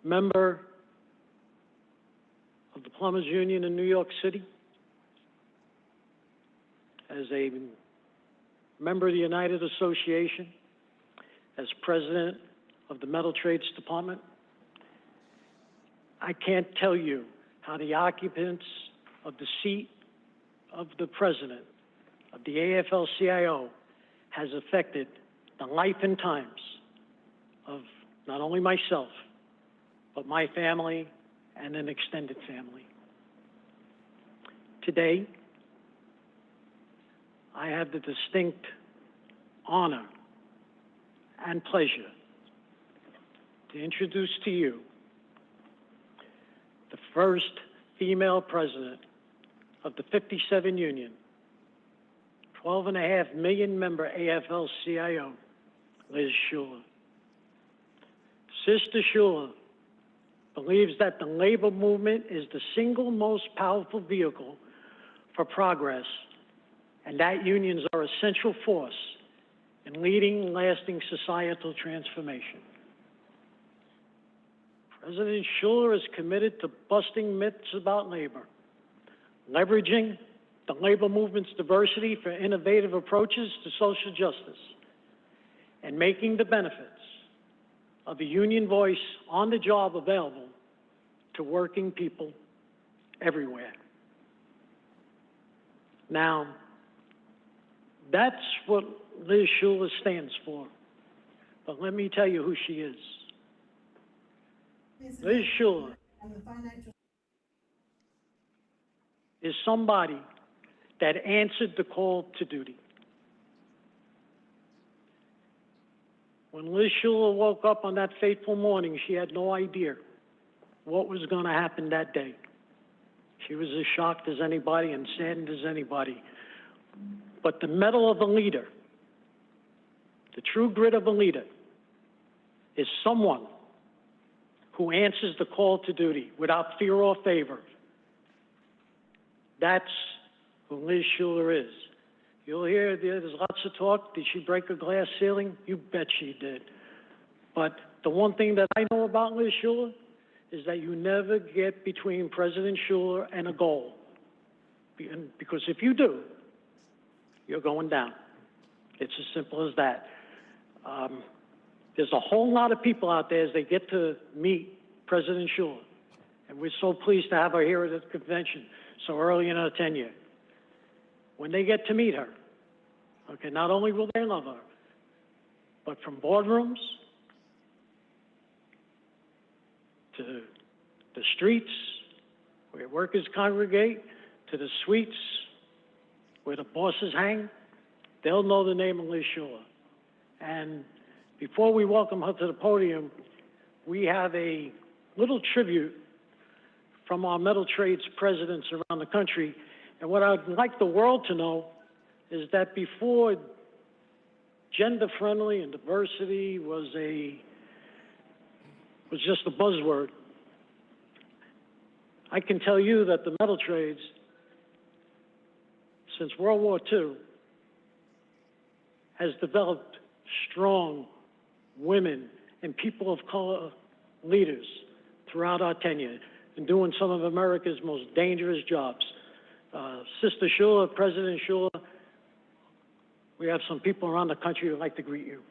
member of the Plumbers Union in New York City, as a member of the United Association, as president of the Metal Trades Department, I can't tell you how the occupants of the seat of the president of the AFL-CIO has affected the life and times of not only myself, but my family and an extended family. Today, I have the distinct honor and pleasure to introduce to you the first female president of the 57 union, 12.5 million member AFL-CIO, Liz Schuler. Sister Schuler believes that the labor movement is the single most powerful vehicle for progress, and that unions are a central force in leading lasting societal transformation. President Schuler is committed to busting myths about labor, leveraging the labor movement's diversity for innovative approaches to social justice, and making the benefits of the union voice on the job available to working people everywhere. Now, that's what Liz Schuler stands for, but let me tell you who she is. Liz Schuler is somebody that answered the call to duty. When Liz Schuler woke up on that fateful morning, she had no idea what was going to happen that day. She was as shocked as anybody and saddened as anybody. But the mettle of a leader, the true grit of a leader, is someone who answers the call to duty without fear or favor. That's who Liz Schuler is. You'll hear there's lots of talk. Did she break a glass ceiling? You bet she did. But the one thing that I know about Liz Schuler is that you never get between President Schuler and a goal. Because if you do, you're going down. It's as simple as that. There's a whole lot of people out there as they get to meet President Schuler. And we're so pleased to have her here at the convention so early in her tenure. When they get to meet her, okay, not only will they love her, but from boardrooms to the streets where workers congregate, to the suites where the bosses hang, they'll know the name of Liz Schuler. And before we welcome her to the podium, we have a little tribute from our metal trades presidents around the country. And what I'd like the world to know is that before gender-friendly and diversity was just a buzzword, I can tell you that the metal trades, since World War II, has developed strong women and people of color leaders throughout our tenure and doing some of America's most dangerous jobs. Sister Schuler, President Schuler, we have some people around the country who would like to greet you.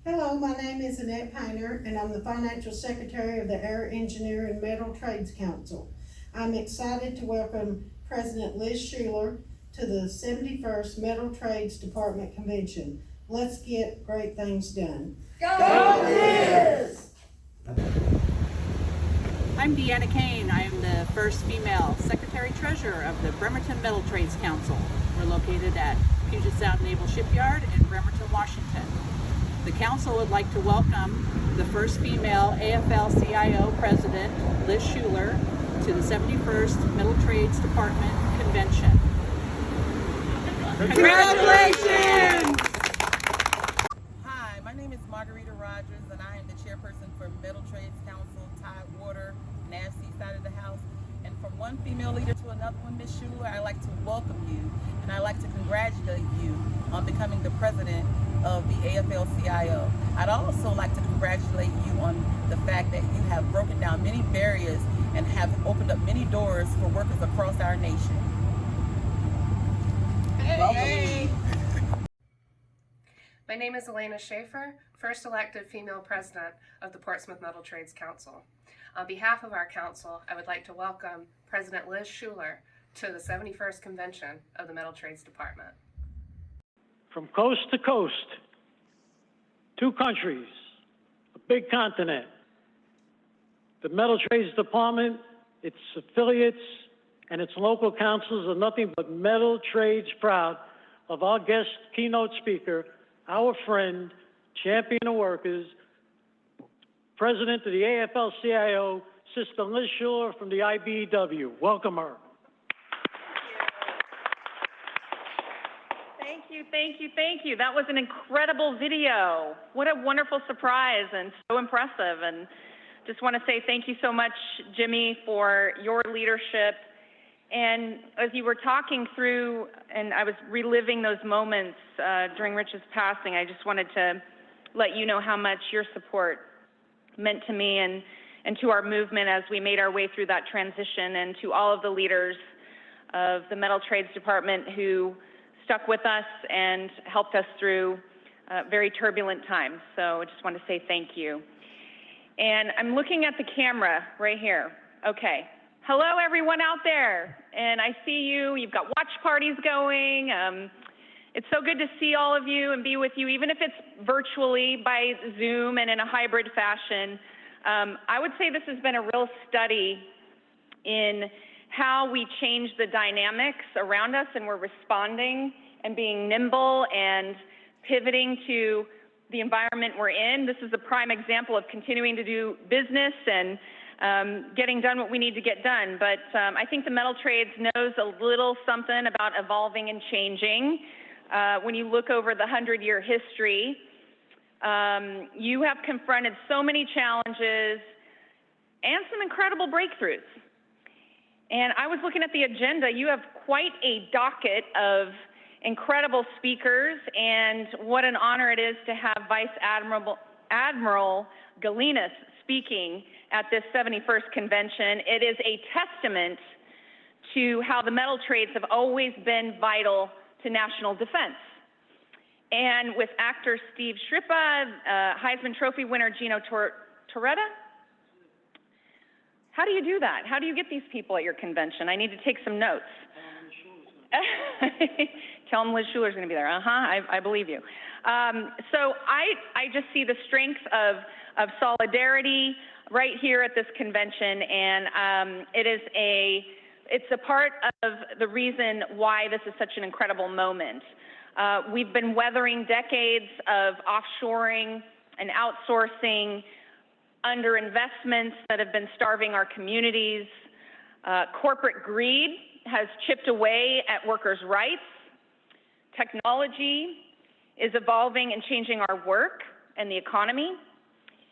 Hello, my name is Annette Painter, and I'm the Financial Secretary of the Air Engineer and Metal Trades Council. I'm excited to welcome President Liz Schuler to the 71st Metal Trades Department Convention. Let's get great things done. Go Liz! I'm Deanna Kane. I am the first female Secretary-Treasurer of the Bremerton Metal Trades Council. We're located at Puget Sound Naval Shipyard in Bremerton, Washington. The Council would like to welcome the first female AFL-CIO President, Liz Schuler, to the 71st Metal Trades Department Convention. Congratulations! Margarita Rogers, and I am the chairperson for Metal Trades Council, Tidewater, Nasty side of the house. And from one female leader to another one, Ms. Schuler, I'd like to welcome you, and I'd like to congratulate you on becoming the president of the AFL-CIO. I'd also like to congratulate you on the fact that you have broken down many barriers and have opened up many doors for workers across our nation. Hey. My name is Elena Schaefer, first elected female president of the Portsmouth Metal Trades Council. On behalf of our council, I would like to welcome President Liz Schuler to the 71st Convention of the Metal Trades Department. From coast to coast, 2 countries, a big continent, the Metal Trades Department, its affiliates, and its local councils are nothing but metal trades proud of our guest keynote speaker, our friend, champion of workers, president of the AFL-CIO, Sister Liz Schuler from the IBEW. Welcome her. Thank you, thank you, thank you. That was an incredible video. What a wonderful surprise and so impressive. And just want to say thank you so much, Jimmy, for your leadership. And as you were talking through, and I was reliving those moments during Rich's passing, I just wanted to let you know how much your support meant to me and to our movement as we made our way through that transition, and to all of the leaders of the Metal Trades Department who stuck with us and helped us through very turbulent times. So I just want to say thank you. And I'm looking at the camera right here. Okay. Hello, everyone out there. And I see you. You've got watch parties going. It's so good to see all of you and be with you, even if it's virtually by Zoom and in a hybrid fashion. I would say this has been a real study in how we change the dynamics around us, and we're responding and being nimble and pivoting to the environment we're in. This is a prime example of continuing to do business and getting done what we need to get done. But I think the metal trades knows a little something about evolving and changing. When you look over the 100-year history, you have confronted so many challenges and some incredible breakthroughs. And I was looking at the agenda. You have quite a docket of incredible speakers, and what an honor it is to have Vice Admiral Galinas speaking at this 71st convention. It is a testament to how the metal trades have always been vital to national defense. And with actor Steve Shrippa, Heisman Trophy winner Gino Torretta, how do you do that? How do you get these people at your convention? I need to take some notes. Tell them Liz Schuler's going to be there. I believe you. So I just see the strength of solidarity right here at this convention, and it's a part of the reason why this is such an incredible moment. We've been weathering decades of offshoring and outsourcing, underinvestments that have been starving our communities. Corporate greed has chipped away at workers' rights. Technology is evolving and changing our work and the economy.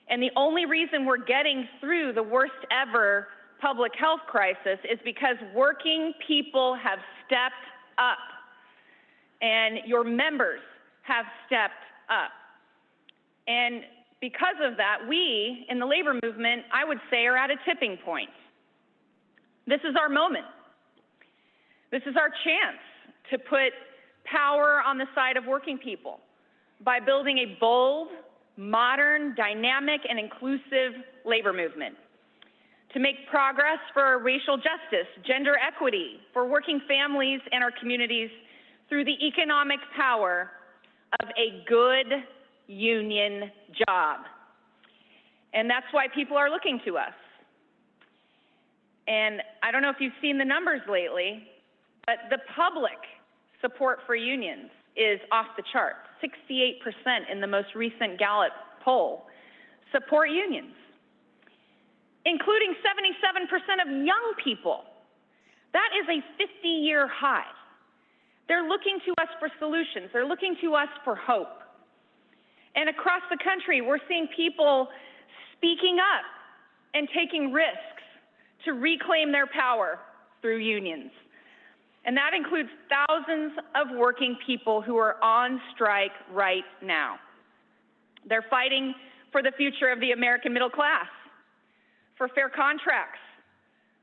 And the only reason we're getting through the worst ever public health crisis is because working people have stepped up, and your members have stepped up. And because of that, we in the labor movement, I would say, are at a tipping point. This is our moment. This is our chance to put power on the side of working people by building a bold, modern, dynamic, and inclusive labor movement, to make progress for racial justice, gender equity, for working families and our communities through the economic power of a good union job. And that's why people are looking to us. And I don't know if you've seen the numbers lately, but the public support for unions is off the charts. 68% in the most recent Gallup poll support unions, including 77% of young people. That is a 50-year high. They're looking to us for solutions. They're looking to us for hope. And across the country, we're seeing people speaking up and taking risks to reclaim their power through unions. And that includes thousands of working people who are on strike right now. They're fighting for the future of the American middle class, for fair contracts,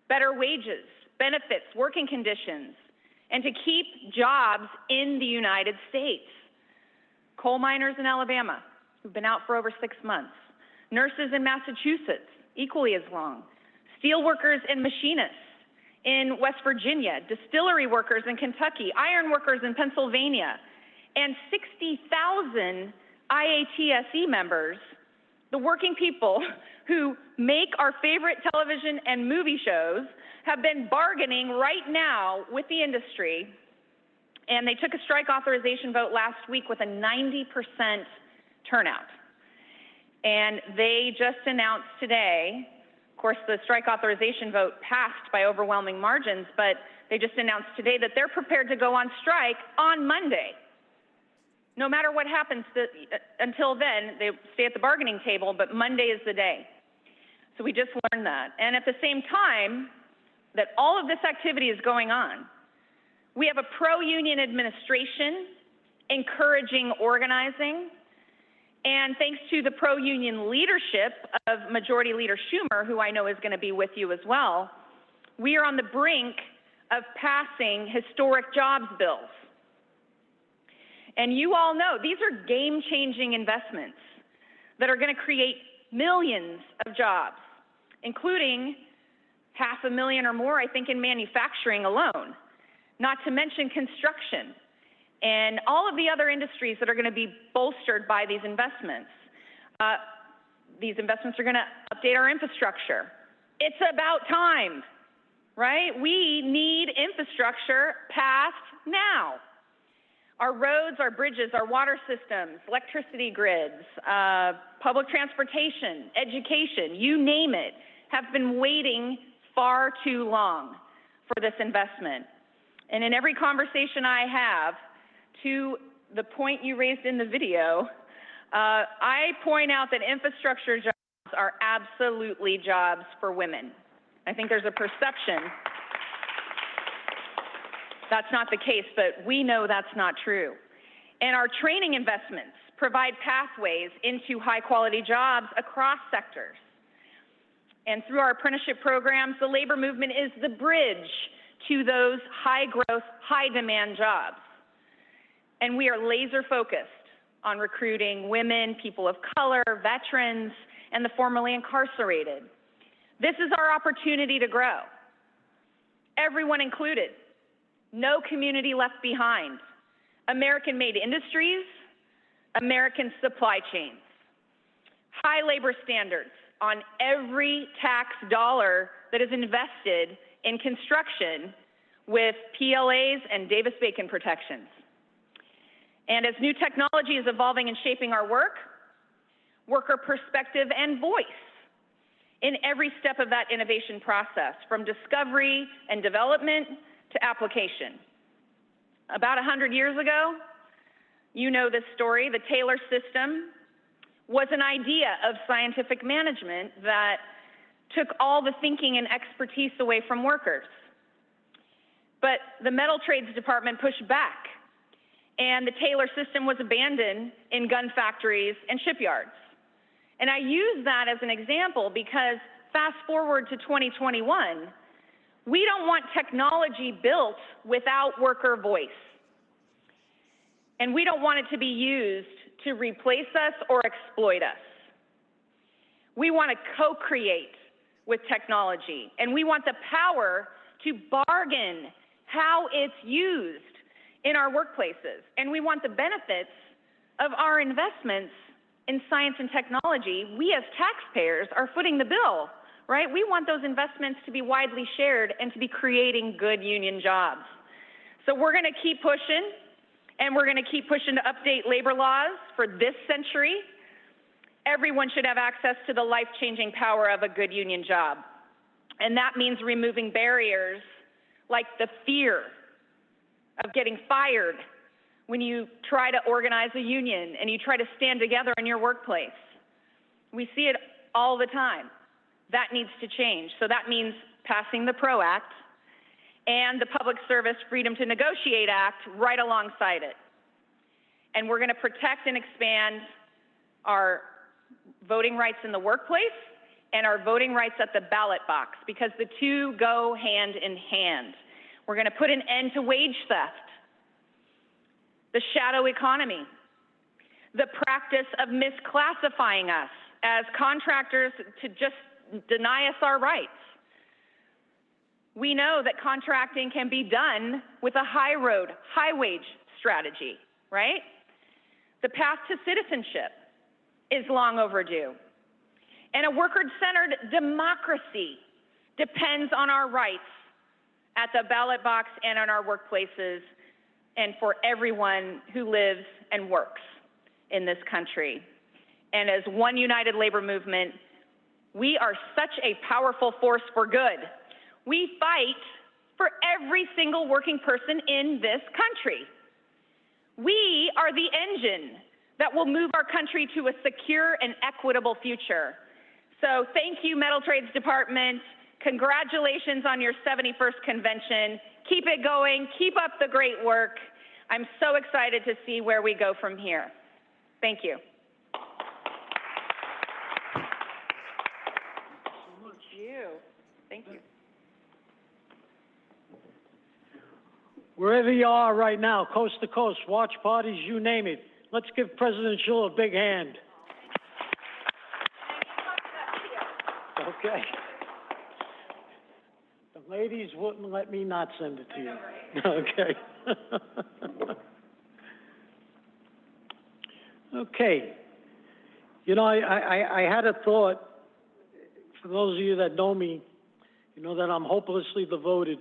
better wages, benefits, working conditions, and to keep jobs in the United States. Coal miners in Alabama, who've been out for over 6 months. Nurses in Massachusetts, equally as long. Steel workers and machinists in West Virginia. Distillery workers in Kentucky. Iron workers in Pennsylvania. And 60,000 IATSE members, the working people who make our favorite television and movie shows, have been bargaining right now with the industry. And they took a strike authorization vote last week with a 90% turnout. And they just announced today, of course, the strike authorization vote passed by overwhelming margins, but they just announced today that they're prepared to go on strike on Monday. No matter what happens until then, they stay at the bargaining table, but Monday is the day. So we just learned that. And at the same time that all of this activity is going on, we have a pro-union administration encouraging organizing, and thanks to the pro-union leadership of Majority Leader Schumer, who I know is going to be with you as well, we are on the brink of passing historic jobs bills. And you all know these are game-changing investments that are going to create millions of jobs, including 500,000 or more, I think, in manufacturing alone, not to mention construction and all of the other industries that are going to be bolstered by these investments. These investments are going to update our infrastructure. It's about time, right? We need infrastructure passed now. Our roads, our bridges, our water systems, electricity grids, public transportation, education, you name it, have been waiting far too long for this investment. And in every conversation I have, to the point you raised in the video, I point out that infrastructure jobs are absolutely jobs for women. I think there's a perception that's not the case, but we know that's not true. And our training investments provide pathways into high-quality jobs across sectors. And through our apprenticeship programs, the labor movement is the bridge to those high-growth, high-demand jobs. And we are laser-focused on recruiting women, people of color, veterans, and the formerly incarcerated. This is our opportunity to grow. Everyone included. No community left behind. American-made industries, American supply chains. High labor standards on every tax dollar that is invested in construction with PLAs and Davis-Bacon protections. And as new technology is evolving and shaping our work, worker perspective and voice in every step of that innovation process, from discovery and development to application. About 100 years ago, you know this story, the Taylor system was an idea of scientific management that took all the thinking and expertise away from workers. But the Metal Trades Department pushed back, and the Taylor system was abandoned in gun factories and shipyards. And I use that as an example because fast forward to 2021, we don't want technology built without worker voice. And we don't want it to be used to replace us or exploit us. We want to co-create with technology, and we want the power to bargain how it's used in our workplaces. And we want the benefits of our investments in science and technology. We as taxpayers are footing the bill, right? We want those investments to be widely shared and to be creating good union jobs. So we're going to keep pushing, and we're going to keep pushing to update labor laws for this century. Everyone should have access to the life-changing power of a good union job. And that means removing barriers like the fear of getting fired when you try to organize a union and you try to stand together in your workplace. We see it all the time. That needs to change. So that means passing the PRO Act and the Public Service Freedom to Negotiate Act right alongside it. And we're going to protect and expand our voting rights in the workplace and our voting rights at the ballot box, because the two go hand in hand. We're going to put an end to wage theft, the shadow economy, the practice of misclassifying us as contractors to just deny us our rights. We know that contracting can be done with a high road, high wage strategy, right? The path to citizenship is long overdue. And a worker-centered democracy depends on our rights at the ballot box and on our workplaces and for everyone who lives and works in this country. And as one united labor movement, we are such a powerful force for good. We fight for every single working person in this country. We are the engine that will move our country to a secure and equitable future. So thank you, Metal Trades Department. Congratulations on your 71st convention. Keep it going. Keep up the great work. I'm so excited to see where we go from here. Thank you. Thank you. Wherever you are right now, coast to coast, watch parties, you name it. Let's give President Schuller a big hand. Okay. The ladies wouldn't let me not send it to you. Okay. Okay. You know, I had a thought, for those of you that know me, you know that I'm hopelessly devoted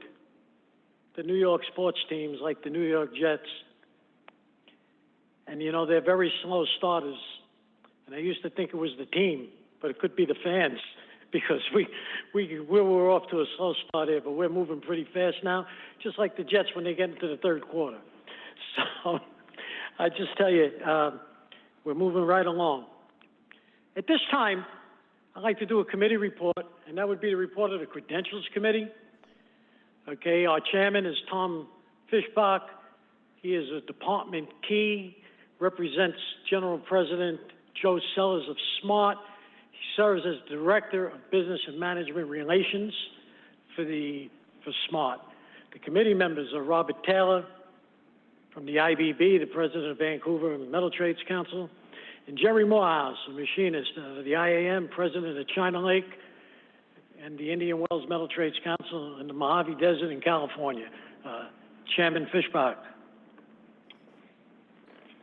to New York sports teams like the New York Jets. And, you know, they're very slow starters. And I used to think it was the team, but it could be the fans, because we were off to a slow start here, but we're moving pretty fast now, just like the Jets when they get into the third quarter. So I just tell you, we're moving right along. At this time, I'd like to do a committee report, and that would be the report of the Credentials Committee. Okay, our chairman is Tom Fischbach. He is a department key, represents General President Joe Sellers of SMART. He serves as Director of Business and Management Relations for SMART. The committee members are Robert Taylor from the IBB, the President of Vancouver Metal Trades Council, and Jerry Morehouse, a machinist of the IAM, President of China Lake, and the Indian Wells Metal Trades Council in the Mojave Desert in California. Chairman Fischbach.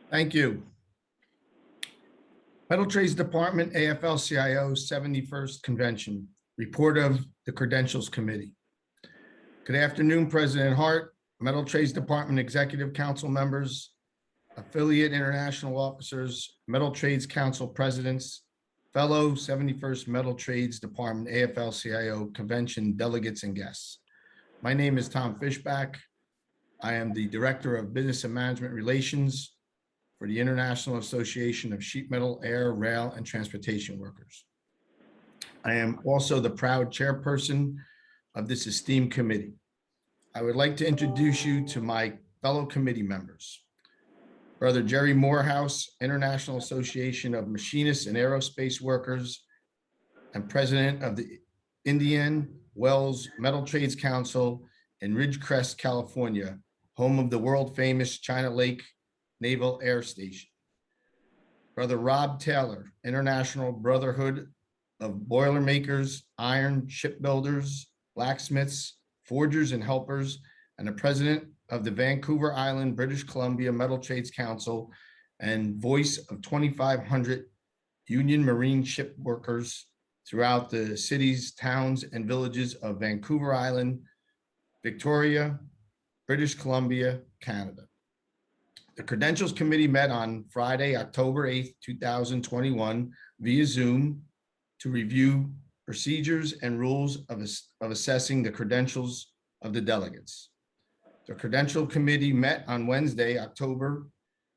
Thank you. Metal Trades Department AFL-CIO 71st Convention. Report of the Credentials Committee. Good afternoon, President Hart, Metal Trades Department Executive Council members, affiliate international officers, Metal Trades Council presidents, fellow 71st Metal Trades Department AFL-CIO Convention delegates and guests. My name is Tom Fischbach. I am the Director of Business and Management Relations for the International Association of Sheet Metal, Air, Rail, and Transportation Workers. I am also the proud chairperson of this esteemed committee. I would like to introduce you to my fellow committee members. Brother Jerry Morehouse, International Association of Machinists and Aerospace Workers, and President of the Indian Wells Metal Trades Council in Ridgecrest, California, home of the world-famous China Lake Naval Air Station. Brother Rob Taylor, International Brotherhood of Boilermakers, Iron Shipbuilders, Blacksmiths, Forgers, and Helpers, and the President of the Vancouver Island, British Columbia Metal Trades Council, and voice of 2,500 Union Marine ship workers throughout the cities, towns, and villages of Vancouver Island, Victoria, British Columbia, Canada. The Credentials Committee met on Friday, October 8th, 2021 via Zoom to review procedures and rules of assessing the credentials of the delegates. The Credential Committee met on Wednesday, October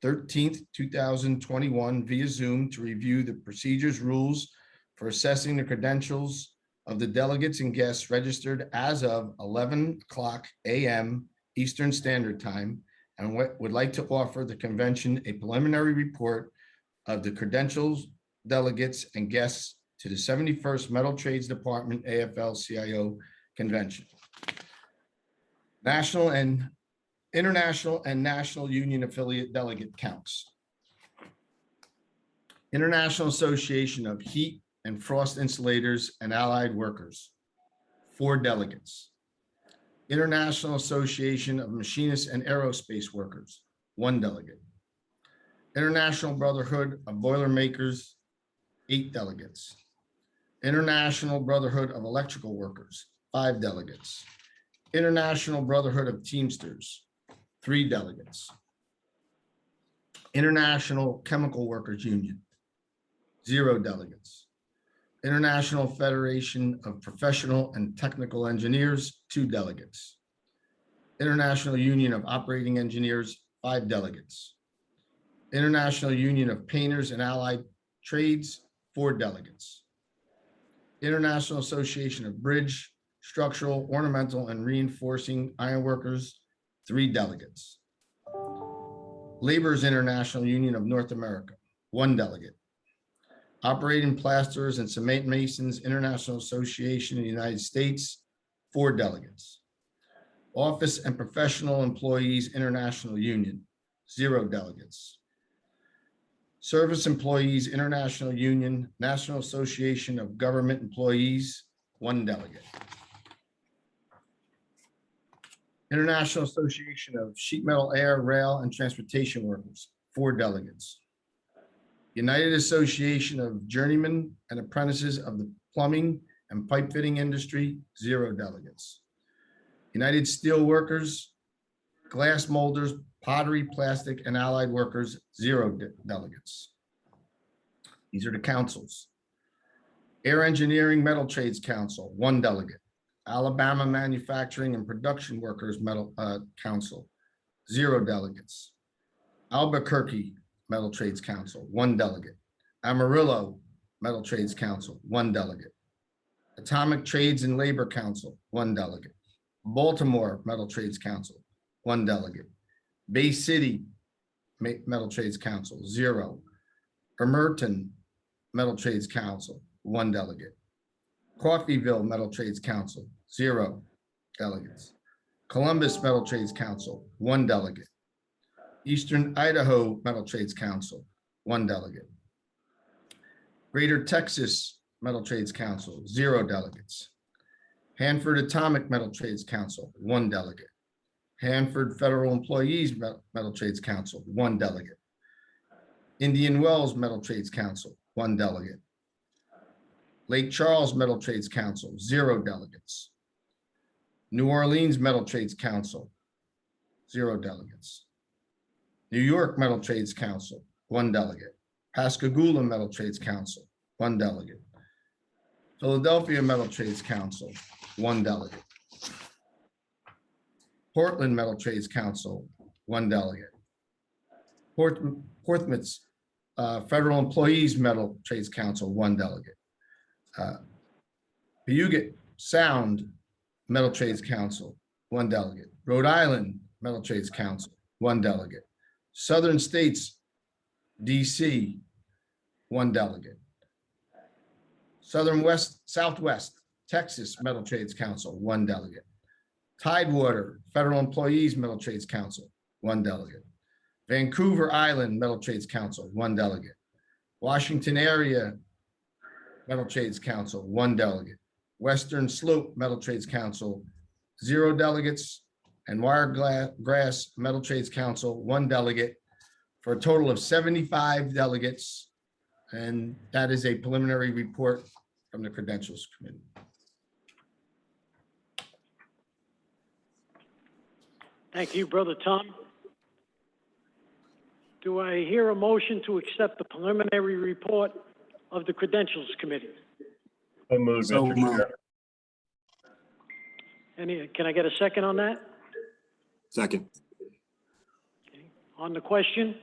13th, 2021 via Zoom to review the procedures rules for assessing the credentials of the delegates and guests registered as of 11:00 a.m. Eastern Standard Time, and would like to offer the convention a preliminary report of the credentials, delegates, and guests to the 71st Metal Trades Department AFL-CIO Convention. National and International and National Union Affiliate Delegate counts. International Association of Heat and Frost Insulators and Allied Workers, 4 delegates. International Association of Machinists and Aerospace Workers, 1 delegate. International Brotherhood of Boilermakers, 8 delegates. International Brotherhood of Electrical Workers, 5 delegates. International Brotherhood of Teamsters, 3 delegates. International Chemical Workers Union, 0 delegates. International Federation of Professional and Technical Engineers, 2 delegates. International Union of Operating Engineers, 5 delegates. International Union of Painters and Allied Trades, 4 delegates. International Association of Bridge, Structural, Ornamental, and Reinforcing Ironworkers, 3 delegates. Laborers International Union of North America, 1 delegate. Operating Plasterers and Cement Masons International Association in the United States, 4 delegates. Office and Professional Employees International Union, 0 delegates. Service Employees International Union, National Association of Government Employees, 1 delegate. International Association of Sheet Metal, Air, Rail, and Transportation Workers, 4 delegates. United Association of Journeymen and Apprentices of the Plumbing and Pipe Fitting Industry, 0 delegates. United Steel Workers, Glass Molders, Pottery, Plastic, and Allied Workers, 0 delegates. These are the councils. Air Engineering Metal Trades Council, 1 delegate. Alabama Manufacturing and Production Workers Metal Council, 0 delegates. Albuquerque Metal Trades Council, 1 delegate. Amarillo Metal Trades Council, 1 delegate. Atomic Trades and Labor Council, 1 delegate. Baltimore Metal Trades Council, 1 delegate. Bay City Metal Trades Council, 0. Bremerton Metal Trades Council, 1 delegate. Coffeyville Metal Trades Council, 0 delegates. Columbus Metal Trades Council, 1 delegate. Eastern Idaho Metal Trades Council, 1 delegate. Greater Texas Metal Trades Council, 0 delegates. Hanford Atomic Metal Trades Council, 1 delegate. Hanford Federal Employees Metal Trades Council, 1 delegate. Indian Wells Metal Trades Council, 1 delegate. Lake Charles Metal Trades Council, 0 delegates. New Orleans Metal Trades Council, 0 delegates. New York Metal Trades Council, 1 delegate. Pascagoula Metal Trades Council, 1 delegate. Philadelphia Metal Trades Council, 1 delegate. Portland Metal Trades Council, 1 delegate. Portsmouth Federal Employees Metal Trades Council, 1 delegate. Puget Sound Metal Trades Council, 1 delegate. Rhode Island Metal Trades Council, 1 delegate. Southern States, DC, 1 delegate. Southwest Texas Metal Trades Council, 1 delegate. Tidewater Federal Employees Metal Trades Council, 1 delegate. Vancouver Island Metal Trades Council, 1 delegate. Washington Area Metal Trades Council, 1 delegate. Western Slope Metal Trades Council, 0 delegates. And Wiregrass Metal Trades Council, 1 delegate, for a total of 75 delegates. And that is a preliminary report from the Credentials Committee. Thank you, Brother Tom. Do I hear a motion to accept the preliminary report of the Credentials Committee? So moved, Mr. Chair. Can I get a second on that? Second. On the question,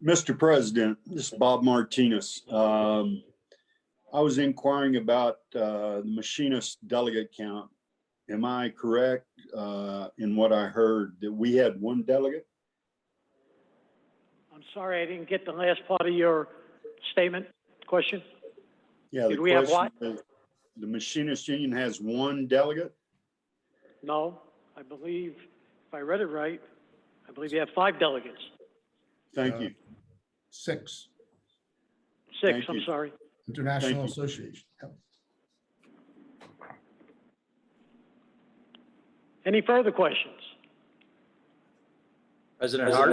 Mr. President, this is Bob Martinez. I was inquiring about the machinist delegate count. Am I correct in what I heard that we had one delegate? I'm sorry, I didn't get the last part of your statement, question. Yeah, Did the we have what? question is, the machinist union has one delegate? No, I believe, if I read it right, I believe you have 5 delegates. Thank you. 6, 6, Thank I'm you. sorry. International Thank you. Association. Yep. Any further questions? President Hart.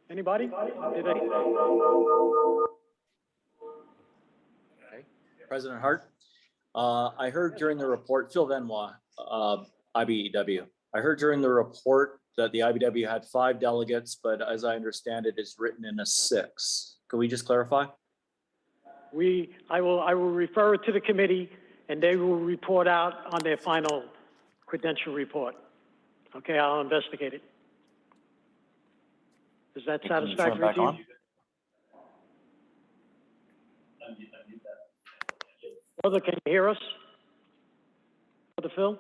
Anybody? Did I? Okay. President Hart, I heard during the report, Phil Benoit, IBEW. I heard during the report that the IBEW had 5 delegates, but as I understand it, it's written in a 6. Can we just clarify? I will refer it to the committee and they will report out on their final credential report. Okay, I'll investigate it. Is that Can you turn it satisfactory back to you? on? Brother, can you hear us? Brother Phil?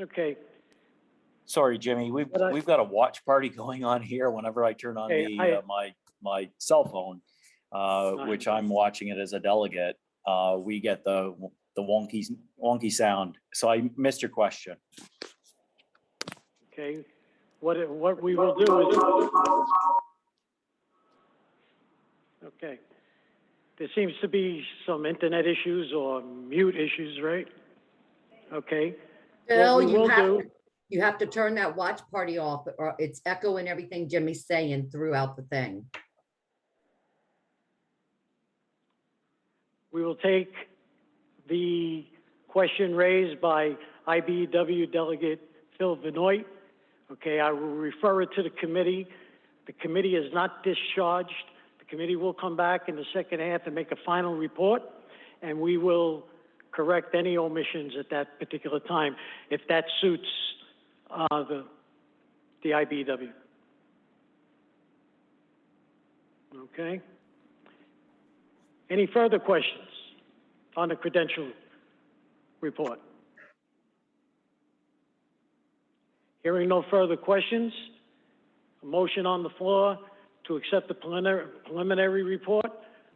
Okay. Sorry, Jimmy, we've got a watch party going on here whenever I turn on Hey, my cell phone, which I'm watching it as a delegate. We get the wonky sound. So I missed your question. Okay. What we will do is, okay. There seems to be some internet issues or mute issues, right? Okay. Bill, What we will do. you have to turn that watch party off or it's echoing everything Jimmy's saying throughout the thing. We will take the question raised by IBEW Delegate Phil Benoit. Okay, I will refer it to the committee. The committee is not discharged. The committee will come back in the second half and make a final report, and we will correct any omissions at that particular time, if that suits the IBEW. Okay. Any further questions on the credential report? Hearing no further questions, a motion on the floor to accept the preliminary report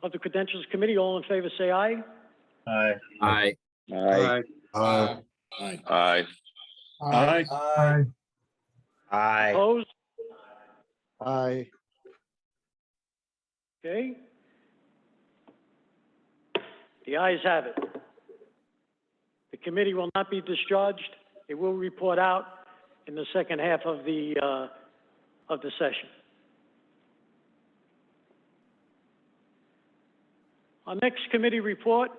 of the Credentials Committee. All in favor, say aye. Aye. Aye. Aye. Aye. Aye. Aye. Aye. Aye. Opposed? Aye. Okay. The ayes have it. The committee will not be discharged. It will report out in the second half of the session. Our next committee report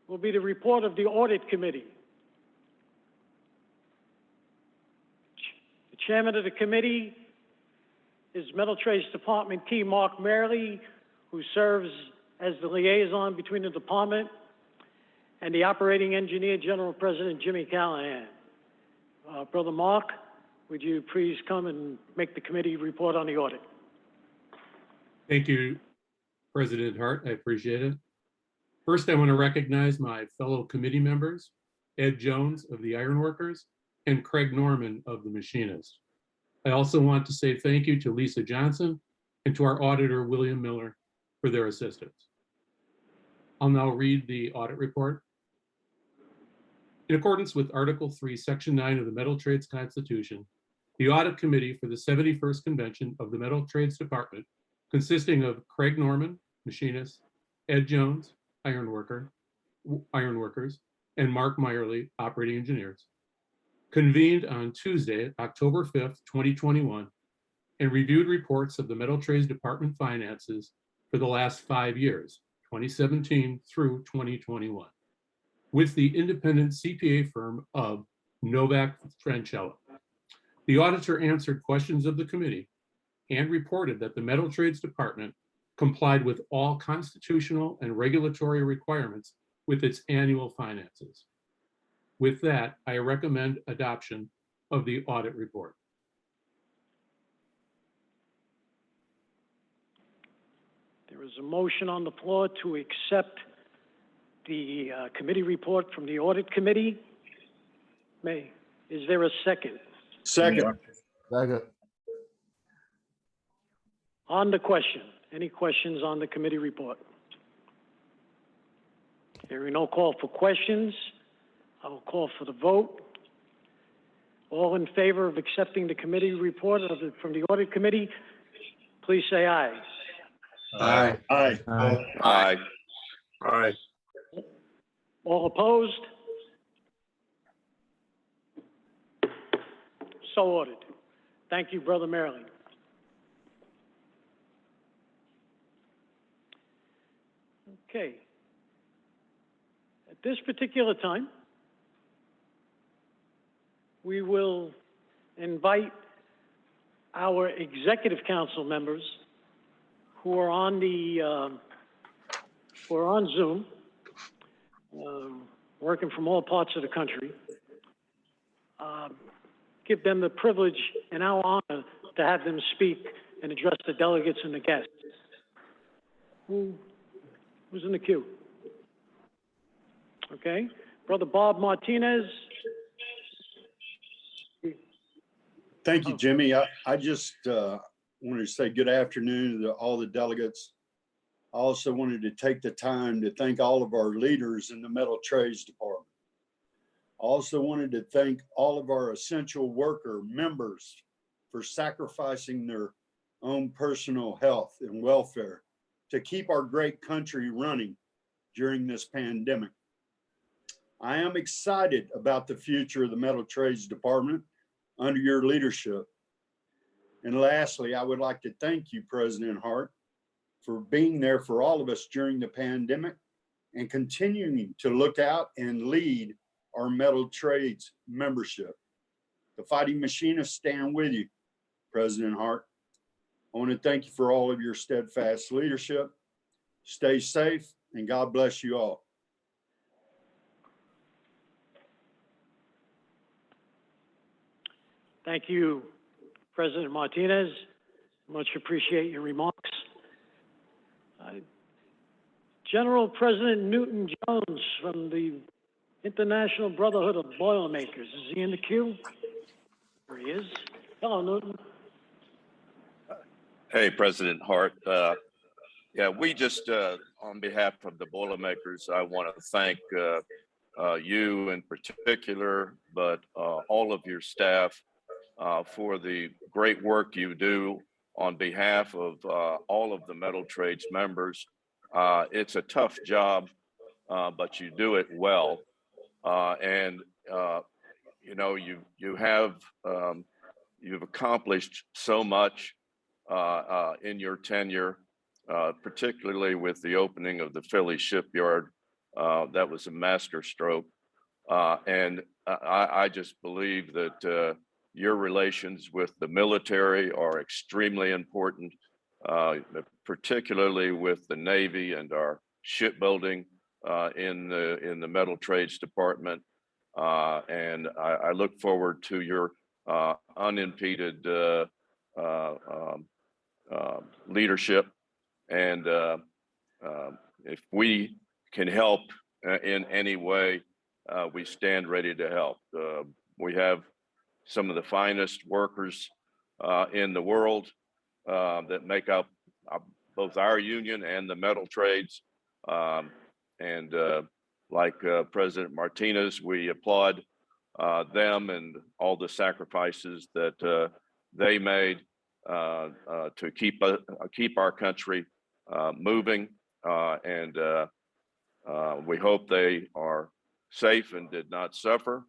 will be the report of the Audit Committee. The chairman of the committee is Metal Trades Department Key Mark Merrily, who serves as the liaison between the department and the operating engineer, General President Jimmy Callahan. Brother Mark, would you please come and make the committee report on the audit? Thank you, President Hart. I appreciate it. First, I want to recognize my fellow committee members, Ed Jones of the Ironworkers and Craig Norman of the Machinists. I also want to say thank you to Lisa Johnson and to our auditor, William Miller, for their assistance. I'll now read the audit report. In accordance with Article 3, Section 9 of the Metal Trades Constitution, the Audit Committee for the 71st Convention of the Metal Trades Department, consisting of Craig Norman, Machinist, Ed Jones, Ironworkers, and Mark Meyerly, Operating Engineers, convened on Tuesday, October 5th, 2021, and reviewed reports of the Metal Trades Department finances for the last 5 years, 2017 through 2021, with the independent CPA firm of Novak Franchella. The auditor answered questions of the committee and reported that the Metal Trades Department complied with all constitutional and regulatory requirements with its annual finances. With that, I recommend adoption of the audit report. There is a motion on the floor to accept the committee report from the audit committee. Is there a second? Second. Second. On the question, any questions on the committee report? Hearing no call for questions, I will call for the vote. All in favor of accepting the committee report from the audit committee, please say aye. Aye. Aye. Aye. Aye. All opposed? So ordered. Thank you, Brother Marilyn. Okay. At this particular time, we will invite our executive council members who are on Zoom, working from all parts of the country. Give them the privilege and our honor to have them speak and address the delegates and the guests. Who's in the queue? Okay, Brother Bob Martinez. Thank you, Jimmy. I just wanted to say good afternoon to all the delegates. I also wanted to take the time to thank all of our leaders in the Metal Trades Department. I also wanted to thank all of our essential worker members for sacrificing their own personal health and welfare to keep our great country running during this pandemic. I am excited about the future of the Metal Trades Department under your leadership. And lastly, I would like to thank you, President Hart, for being there for all of us during the pandemic and continuing to look out and lead our metal trades membership. The Fighting Machinists stand with you, President Hart. I want to thank you for all of your steadfast leadership. Stay safe and God bless you all. Thank you, President Martinez. Much appreciate your remarks. General President Newton Jones from the International Brotherhood of Boilermakers. Is he in the queue? There he is. Hello, Newton. Hey, President Hart. Yeah, we just, on behalf of the Boilermakers, I want to thank you in particular, but all of your staff for the great work you do on behalf of all of the metal trades members. It's a tough job, but you do it well. You know, you've accomplished so much in your tenure, particularly with the opening of the Philly shipyard. That was a masterstroke. I just believe that your relations with the military are extremely important, particularly with the Navy and our shipbuilding in the Metal Trades Department. I look forward to your unimpeded leadership. And if we can help in any way, we stand ready to help. We have some of the finest workers in the world that make up both our union and the metal trades. Like President Martinez, we applaud them and all the sacrifices that they made to keep our country moving. We hope they are safe and did not suffer.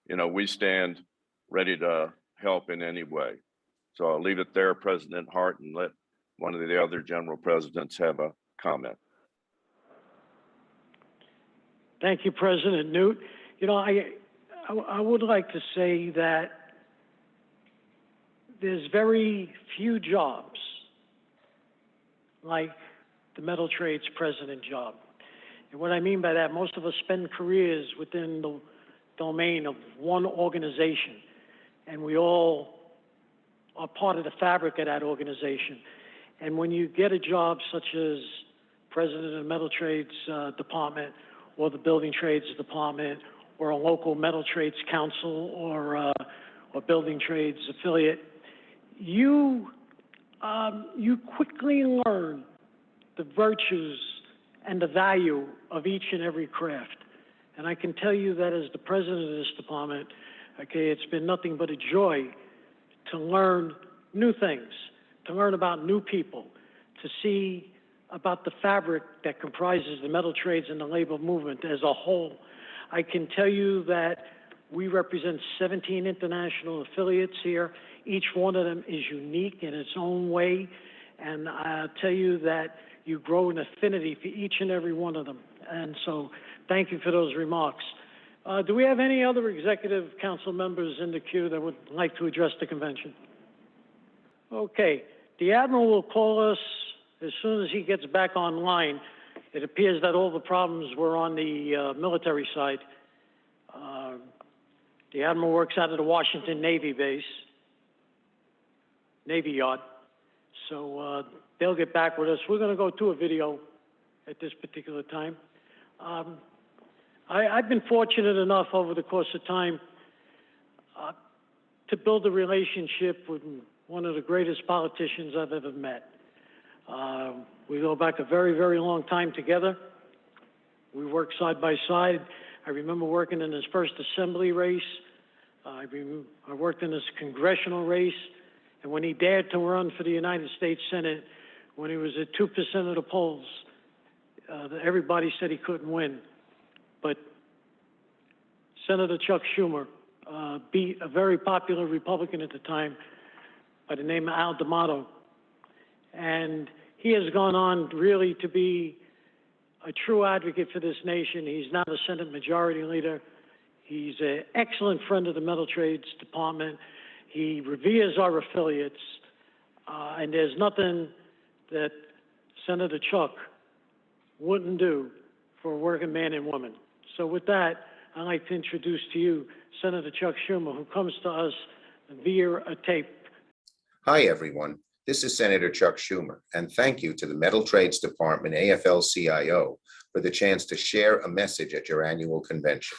You know, we stand ready to help in any way. So I'll leave it there, President Hart, and let one of the other general presidents have a comment. Thank you, President Newt. You know, I would like to say that there's very few jobs like the metal trades president job. And what I mean by that, most of us spend careers within the domain of one organization, and we all are part of the fabric of that organization. And when you get a job such as president of the metal trades department, or the building trades department, or a local metal trades council, or building trades affiliate, you quickly learn the virtues and the value of each and every craft. And I can tell you that as the president of this department, okay, it's been nothing but a joy to learn new things, to learn about new people, to see about the fabric that comprises the metal trades and the labor movement as a whole. I can tell you that we represent 17 international affiliates here. Each one of them is unique in its own way, and I'll tell you that you grow an affinity for each and every one of them. And so thank you for those remarks. Do we have any other executive council members in the queue that would like to address the convention? Okay, the Admiral will call us as soon as he gets back online. It appears that all the problems were on the military side. The Admiral works out of the Washington Navy base, Navy Yard. So they'll get back with us. We're going to go to a video at this particular time. I've been fortunate enough over the course of time to build a relationship with one of the greatest politicians I've ever met. We go back a very, very long time together. We work side by side. I remember working in his first assembly race. I worked in his congressional race. And when he dared to run for the United States Senate, when he was at 2% of the polls, everybody said he couldn't win. But Senator Chuck Schumer beat a very popular Republican at the time by the name of Al D'Amato. And he has gone on really to be a true advocate for this nation. He's now the Senate Majority Leader. He's an excellent friend of the Metal Trades Department. He reveres our affiliates. And there's nothing that Senator Chuck wouldn't do for a working man and woman. So with that, I'd like to introduce to you Senator Chuck Schumer, who comes to us via a tape. Hi, everyone. This is Senator Chuck Schumer, and thank you to the Metal Trades Department, AFL-CIO, for the chance to share a message at your annual convention.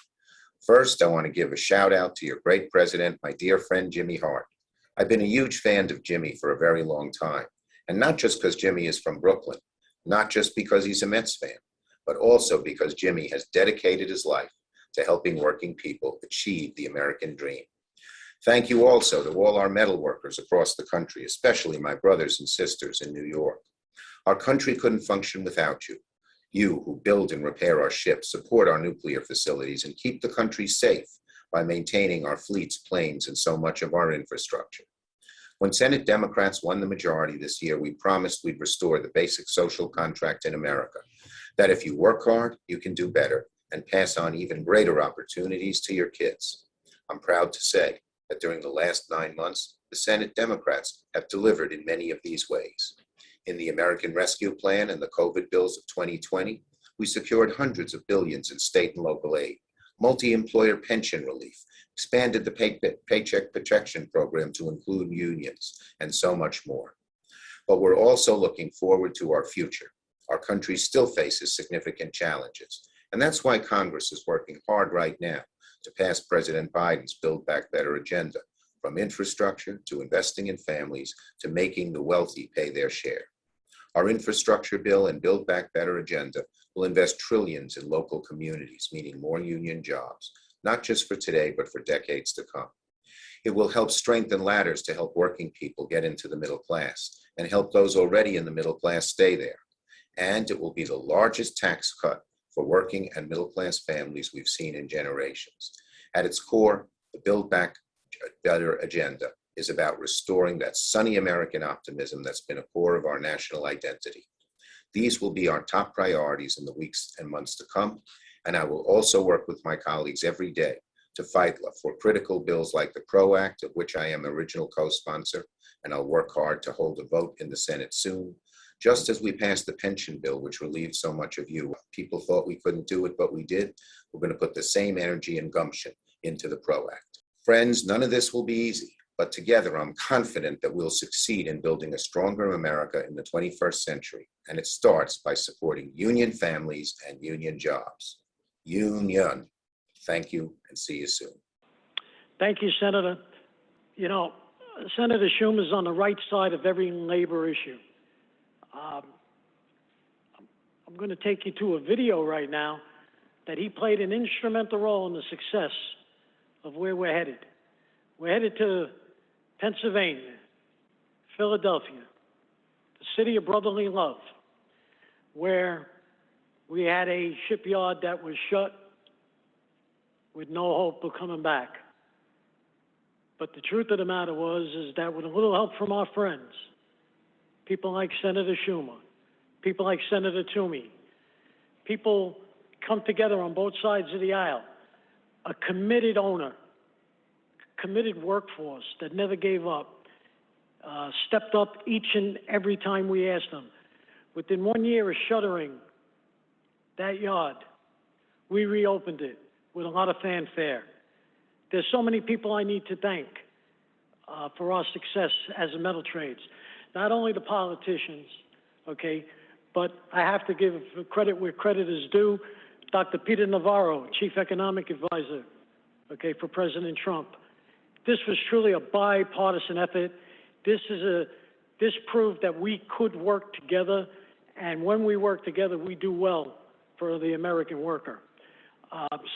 First, I want to give a shout out to your great president, my dear friend, Jimmy Hart. I've been a huge fan of Jimmy for a very long time, and not just because Jimmy is from Brooklyn, not just because he's a Mets fan, but also because Jimmy has dedicated his life to helping working people achieve the American dream. Thank you also to all our metal workers across the country, especially my brothers and sisters in New York. Our country couldn't function without you. You who build and repair our ships, support our nuclear facilities, and keep the country safe by maintaining our fleets, planes, and so much of our infrastructure. When Senate Democrats won the majority this year, we promised we'd restore the basic social contract in America, that if you work hard, you can do better and pass on even greater opportunities to your kids. I'm proud to say that during the last 9 months, the Senate Democrats have delivered in many of these ways. In the American Rescue Plan and the COVID bills of 2020, we secured hundreds of billions in state and local aid, multi-employer pension relief, expanded the Paycheck Protection Program to include unions, and so much more. But we're also looking forward to our future. Our country still faces significant challenges, and that's why Congress is working hard right now to pass President Biden's Build Back Better agenda, from infrastructure to investing in families to making the wealthy pay their share. Our infrastructure bill and Build Back Better agenda will invest trillions in local communities, meaning more union jobs, not just for today, but for decades to come. It will help strengthen ladders to help working people get into the middle class and help those already in the middle class stay there. And it will be the largest tax cut for working and middle-class families we've seen in generations. At its core, the Build Back Better agenda is about restoring that sunny American optimism that's been a core of our national identity. These will be our top priorities in the weeks and months to come, and I will also work with my colleagues every day to fight for critical bills like the PRO Act, of which I am original co-sponsor, and I'll work hard to hold a vote in the Senate soon, Just as we passed the pension bill, which relieved so much of you. People thought we couldn't do it, but we did. We're going to put the same energy and gumption into the PRO Act. Friends, none of this will be easy, but together I'm confident that we'll succeed in building a stronger America in the 21st century. And it starts by supporting union families and union jobs. Union. Thank you and see you soon. Thank you, Senator. You know, Senator Schumer's on the right side of every labor issue. I'm going to take you to a video right now that he played an instrumental role in the success of where we're headed. We're headed to Pennsylvania, Philadelphia, the city of brotherly love, where we had a shipyard that was shut with no hope of coming back. But the truth of the matter is that with a little help from our friends, people like Senator Schumer, people like Senator Toomey, people come together on both sides of the aisle, a committed owner, committed workforce that never gave up, stepped up each and every time we asked them. Within 1 year of shuttering that yard, we reopened it with a lot of fanfare. There's so many people I need to thank for our success as a metal trades. Not only the politicians, okay, but I have to give credit where credit is due. Dr. Peter Navarro, Chief Economic Advisor, okay, for President Trump. This was truly a bipartisan effort. This proved that we could work together, and when we work together, we do well for the American worker.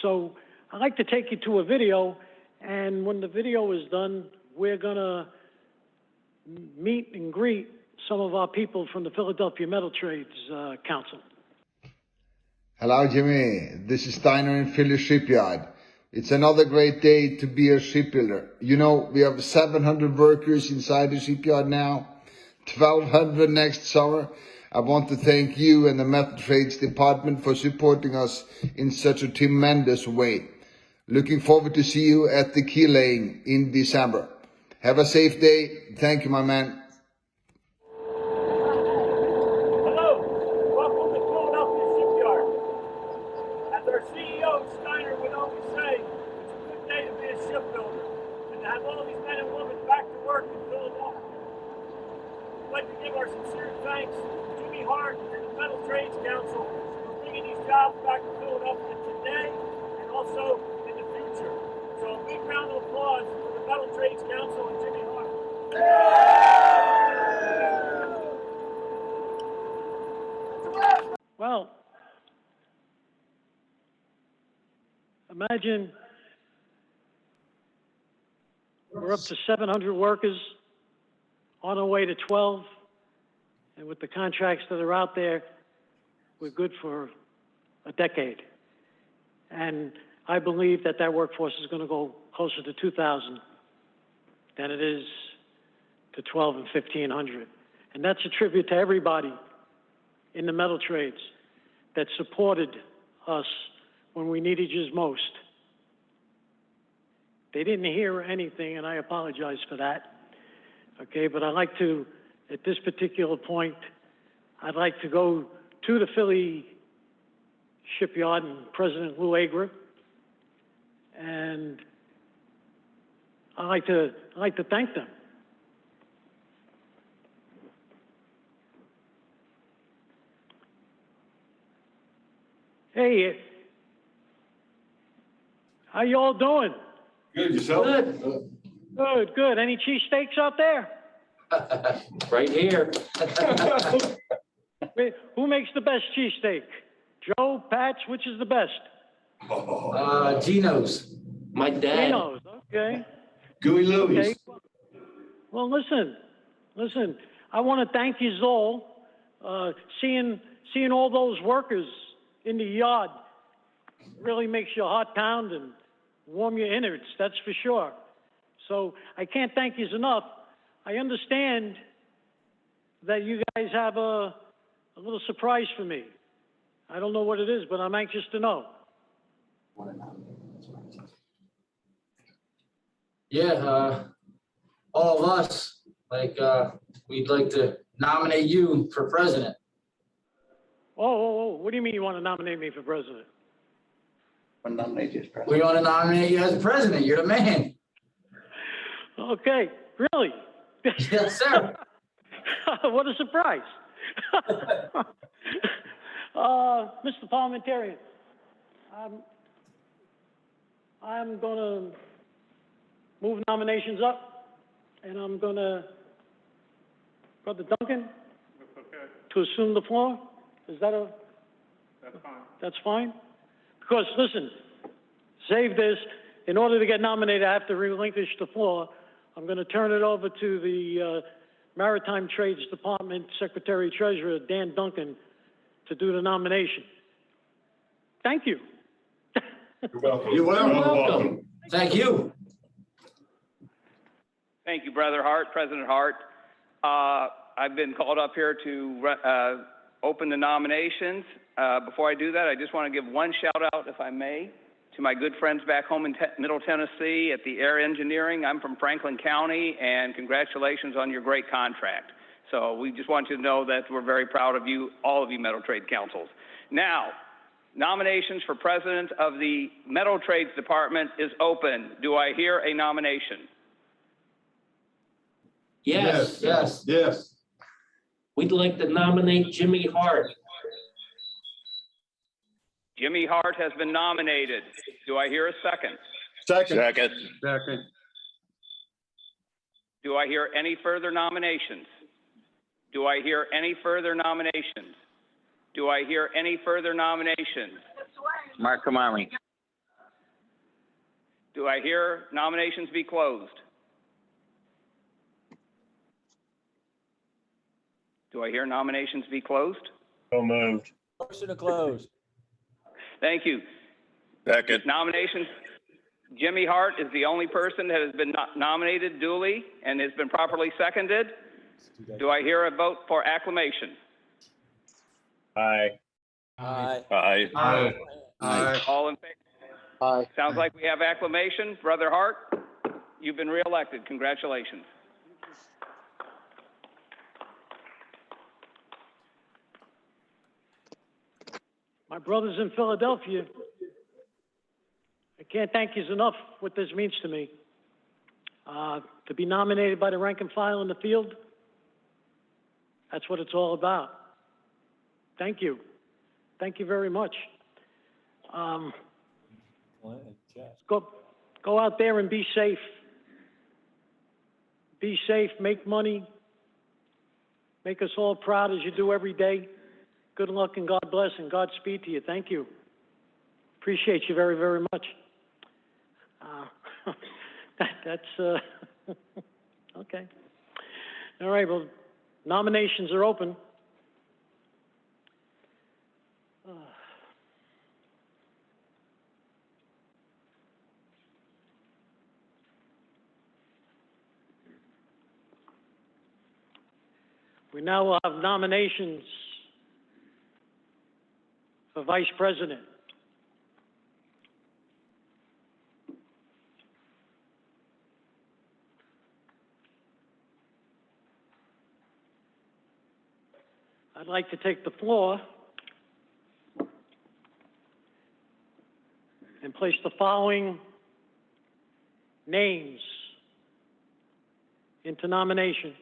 So I'd like to take you to a video, and when the video is done, we're gonna meet and greet some of our people from the Philadelphia Metal Trades Council. Hello, Jimmy. This is Steiner in Philly Shipyard. It's another great day to be a shipbuilder. You know, we have 700 workers inside the shipyard now, 1,200 next summer. I want to thank you and the Metal Trades Department for supporting us in such a tremendous way. Looking forward to see you at the key laying in December. Have a safe day. Thank you, my man. Hello, welcome to Philadelphia Shipyard. As our CEO Steiner would always say, it's a good day to be a shipbuilder and to have all these men and women back to work in Philadelphia. I'd like to give our sincere thanks to Jimmy Hart and the Metal Trades Council for bringing these jobs back to Philadelphia today and also in the future. So a big round of applause for the Metal Trades Council and Jimmy Hart. Well, imagine we're up to 700 workers, on our way to 12, and with the contracts that are out there, we're good for a decade. And I believe that workforce is going to go closer to 2,000 than it is to 12 and 1,500. And that's a tribute to everybody in the metal trades that supported us when we needed you most. They didn't hear anything, and I apologize for that. Okay, but I'd like to, at this particular point, I'd like to go to the Philly shipyard and President Lou Agra, and I'd like to thank them. Hey, how you all doing? Good, yourself? Good, good. Any cheesesteaks out there? Right here. Wait, who makes the best cheesesteak? Joe, Pat's, which is the best? Gino's, my dad. Gino's, okay. Gooey Louie's. Okay. Well, listen, I want to thank you all. Seeing all those workers in the yard really makes your heart pound and warm your innards, that's for sure. So I can't thank you enough. I understand that you guys have a little surprise for me. I don't know what it is, but I'm anxious to know. Yeah, all of us, we'd like to nominate you for president. Oh, what do you mean you want to nominate me for president? We want to nominate you as president. You're the man. Okay, really? Yes, sir. What a surprise. Mr. Parliamentarian, I'm going to move nominations up, and I'm going to, Brother Duncan, to assume the floor. Is that That's fine. That's fine? Because, listen, save this. In order to get nominated, I have to relinquish the floor. I'm going to turn it over to the Maritime Trades Department Secretary Treasurer, Dan Duncan, to do the nomination. Thank you. You're welcome. Thank you. Thank you, Brother Hart, President Hart. I've been called up here to open the nominations. Before I do that, I just want to give one shout out, if I may, to my good friends back home in Middle Tennessee at the Air Engineering. I'm from Franklin County, and congratulations on your great contract. So we just want you to know that we're very proud of you, all of you Metal Trade Councils. Now, nominations for President of the Metal Trades Department is open. Do I hear a nomination? Yes. We'd like to nominate Jimmy Hart. Jimmy Hart has been nominated. Do I hear a second? Second. Do I hear any further nominations? Do I hear any further nominations? Do I hear any further nominations? Mark Kamali. Do I hear nominations be closed? Do I hear nominations be closed? So moved. Motion to close. Thank you. Second. Nominations. Jimmy Hart is the only person that has been nominated duly and has been properly seconded. Do I hear a vote for acclamation? Aye. Aye. All in favor? Aye. Sounds like we have acclamation. Brother Hart, you've been reelected. Congratulations. My brothers in Philadelphia, I can't thank you enough what this means to me. To be nominated by the rank and file in the field, that's what it's all about. Thank you. Thank you very much. Go out there and be safe. Be safe, make money, make us all proud as you do every day. Good luck and God bless and Godspeed to you. Thank you. Appreciate you very, very much. That's okay. All right, well, nominations are open. We now will have nominations for Vice President. I'd like to take the floor and place the following names into nomination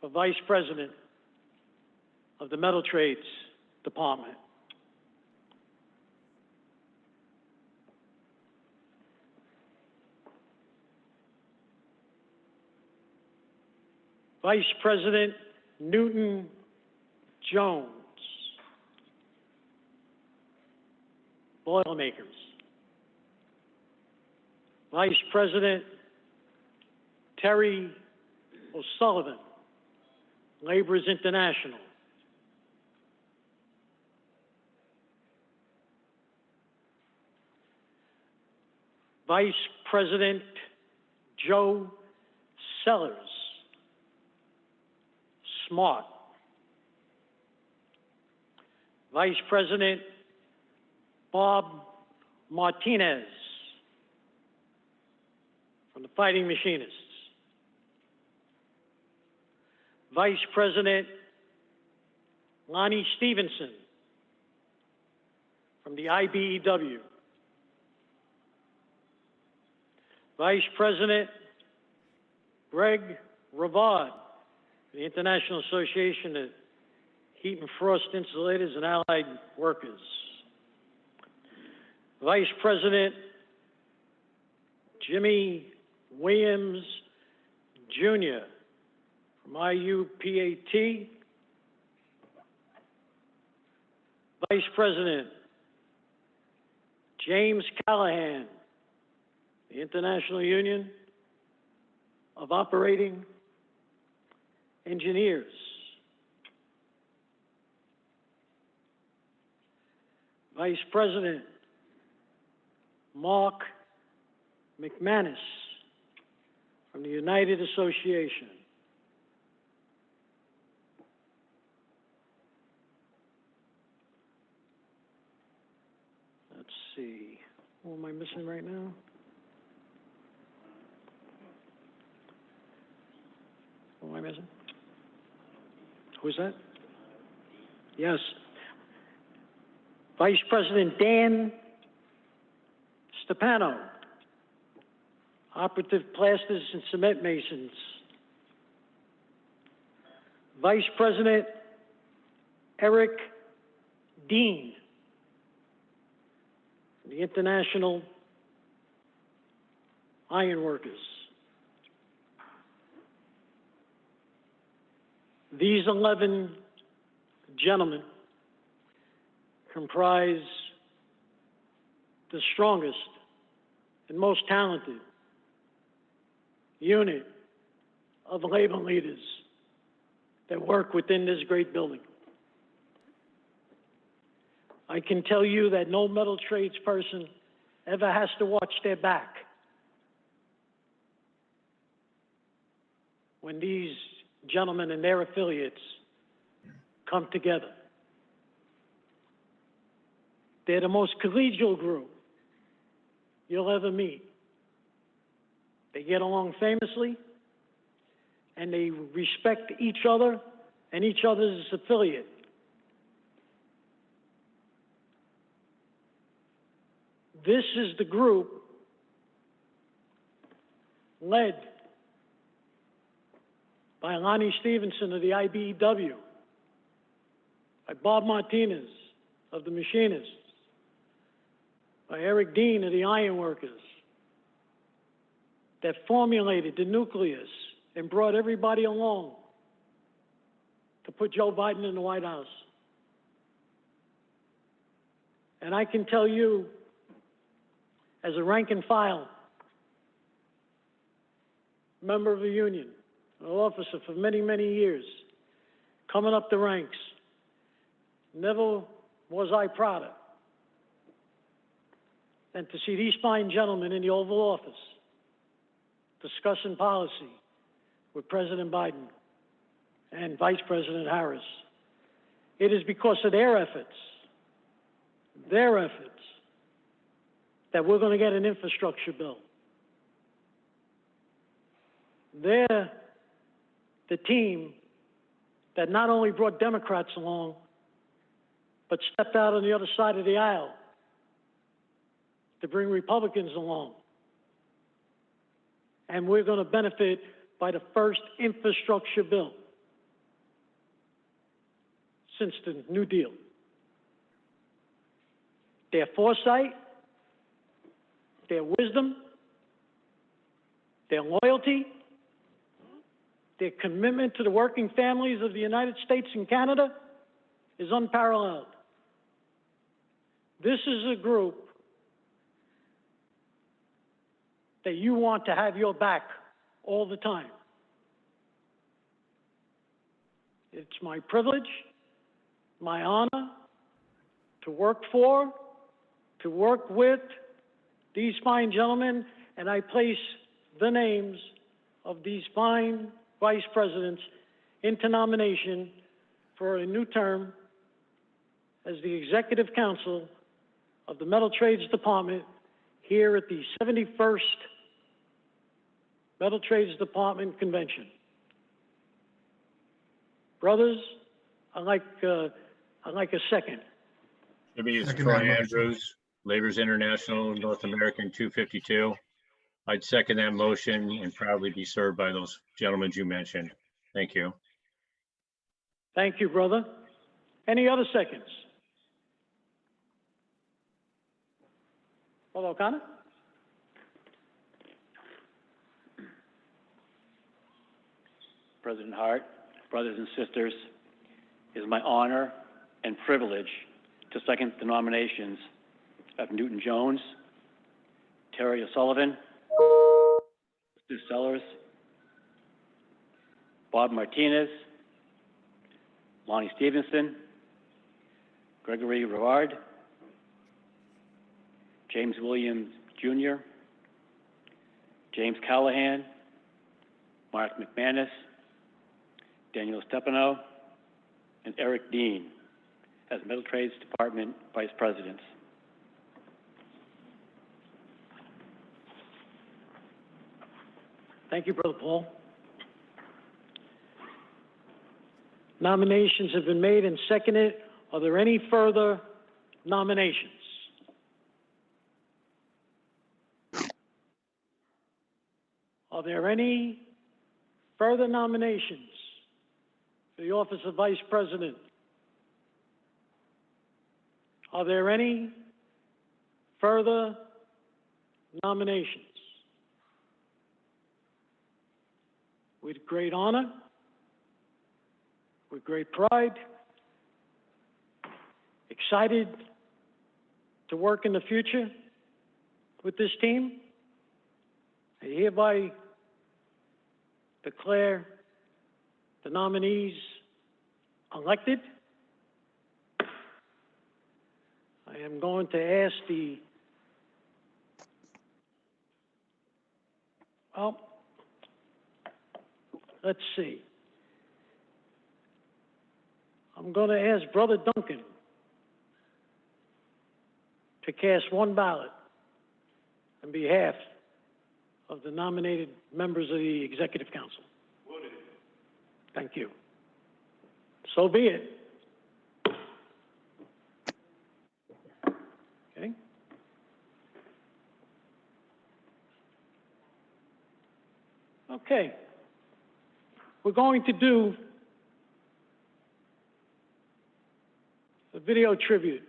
for Vice President of the Metal Trades Department. Vice President Newton Jones, Boilermakers. Vice President Terry O'Sullivan, Laborers International. Vice President Joe Sellers, Smart. Vice President Bob Martinez from the Fighting Machinists. Vice President Lonnie Stevenson from the IBEW. Vice President Greg Ravad, the International Association of Heat and Frost Insulators and Allied Workers. Vice President Jimmy Williams Jr. from IUPAT. Vice President James Callahan, the International Union of Operating Engineers. Vice President Mark McManus from the United Association. Let's see, who am I missing right now? Who am I missing? Who's that? Yes. Vice President Dan Stepano, Operative Plasters and Cement Masons. Vice President Eric Dean, the International Iron Workers. These 11 gentlemen comprise the strongest and most talented unit of labor leaders that work within this great building. I can tell you that no metal trades person ever has to watch their back when these gentlemen and their affiliates come together. They're the most collegial group you'll ever meet. They get along famously, and they respect each other and each other's affiliate. This is the group led by Lonnie Stevenson of the IBEW, by Bob Martinez of the Machinists, by Eric Dean of the Iron Workers, that formulated the nucleus and brought everybody along to put Joe Biden in the White House. And I can tell you, as a rank and file member of a union, an officer for many, many years, coming up the ranks, never was I prouder than to see these fine gentlemen in the Oval Office discussing policy with President Biden and Vice President Harris. It is because of their efforts, that we're going to get an infrastructure bill. They're the team that not only brought Democrats along, but stepped out on the other side of the aisle to bring Republicans along. And we're going to benefit by the first infrastructure bill since the New Deal. Their foresight, their wisdom, their loyalty, their commitment to the working families of the United States and Canada is unparalleled. This is a group that you want to have your back all the time. It's my privilege, my honor to work for, to work with these fine gentlemen, and I place the names of these fine vice presidents into nomination for a new term as the Executive Council of the Metal Trades Department here at the 71st Metal Trades Department Convention. Brothers, I'd like a second. Jimmy, it's Second Troy that motion. Andrews, Laborers International, North American 252. I'd second that motion and proudly be served by those gentlemen you mentioned. Thank you. Thank you, brother. Any other seconds? Brother O'Connor? President Hart, brothers and sisters, it is my honor and privilege to second the nominations of Newton Jones, Terry O'Sullivan, Stu Sellers, Bob Martinez, Lonnie Stevenson, Gregory Rivard, James Williams Jr., James Callahan, Mark McManus, Daniel Stepano, and Eric Dean as Metal Trades Department Vice Presidents. Thank you, Brother Paul. Nominations have been made and seconded. Are there any further nominations? Are there any further nominations for the office of Vice President? Are there any further nominations? With great honor, with great pride, excited to work in the future with this team, I hereby declare the nominees elected. I am going to ask let's see. I'm going to ask Brother Duncan to cast one ballot on behalf of the nominated members of the Executive Council. Thank you. So be it. Okay. Okay. We're going to do a video tribute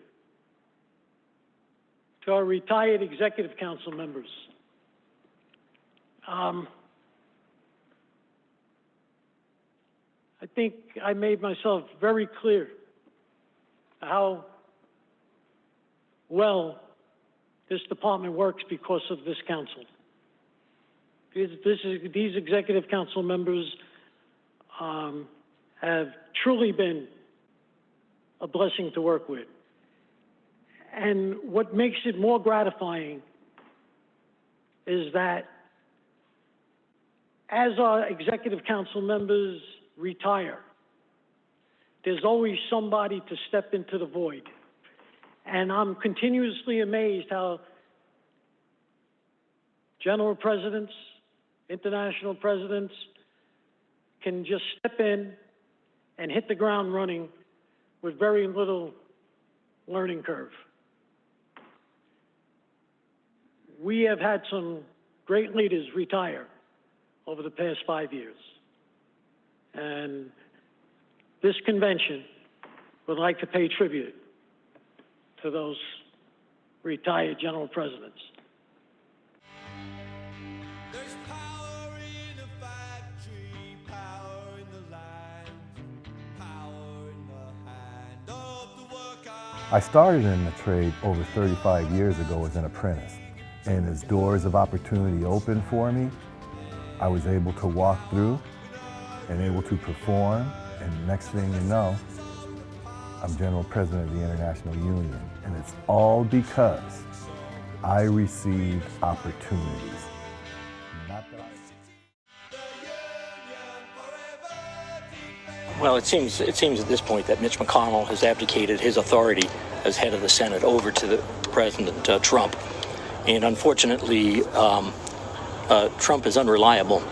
to our retired Executive Council members. I think I made myself very clear how well this department works because of this council. These Executive Council members have truly been a blessing to work with. And what makes it more gratifying is that as our Executive Council members retire, there's always somebody to step into the void. And I'm continuously amazed how general presidents, international presidents can just step in and hit the ground running with very little learning curve. We have had some great leaders retire over the past 5 years. And this convention would like to pay tribute to those retired general presidents. I started in the trade over 35 years ago as an apprentice, and as doors of opportunity opened for me, I was able to walk through and able to perform, and next thing you know, I'm General President of the International Union, and it's all because I received opportunities. Well, it seems at this point that Mitch McConnell has abdicated his authority as head of the Senate over to the President Trump. And unfortunately, Trump is unreliable,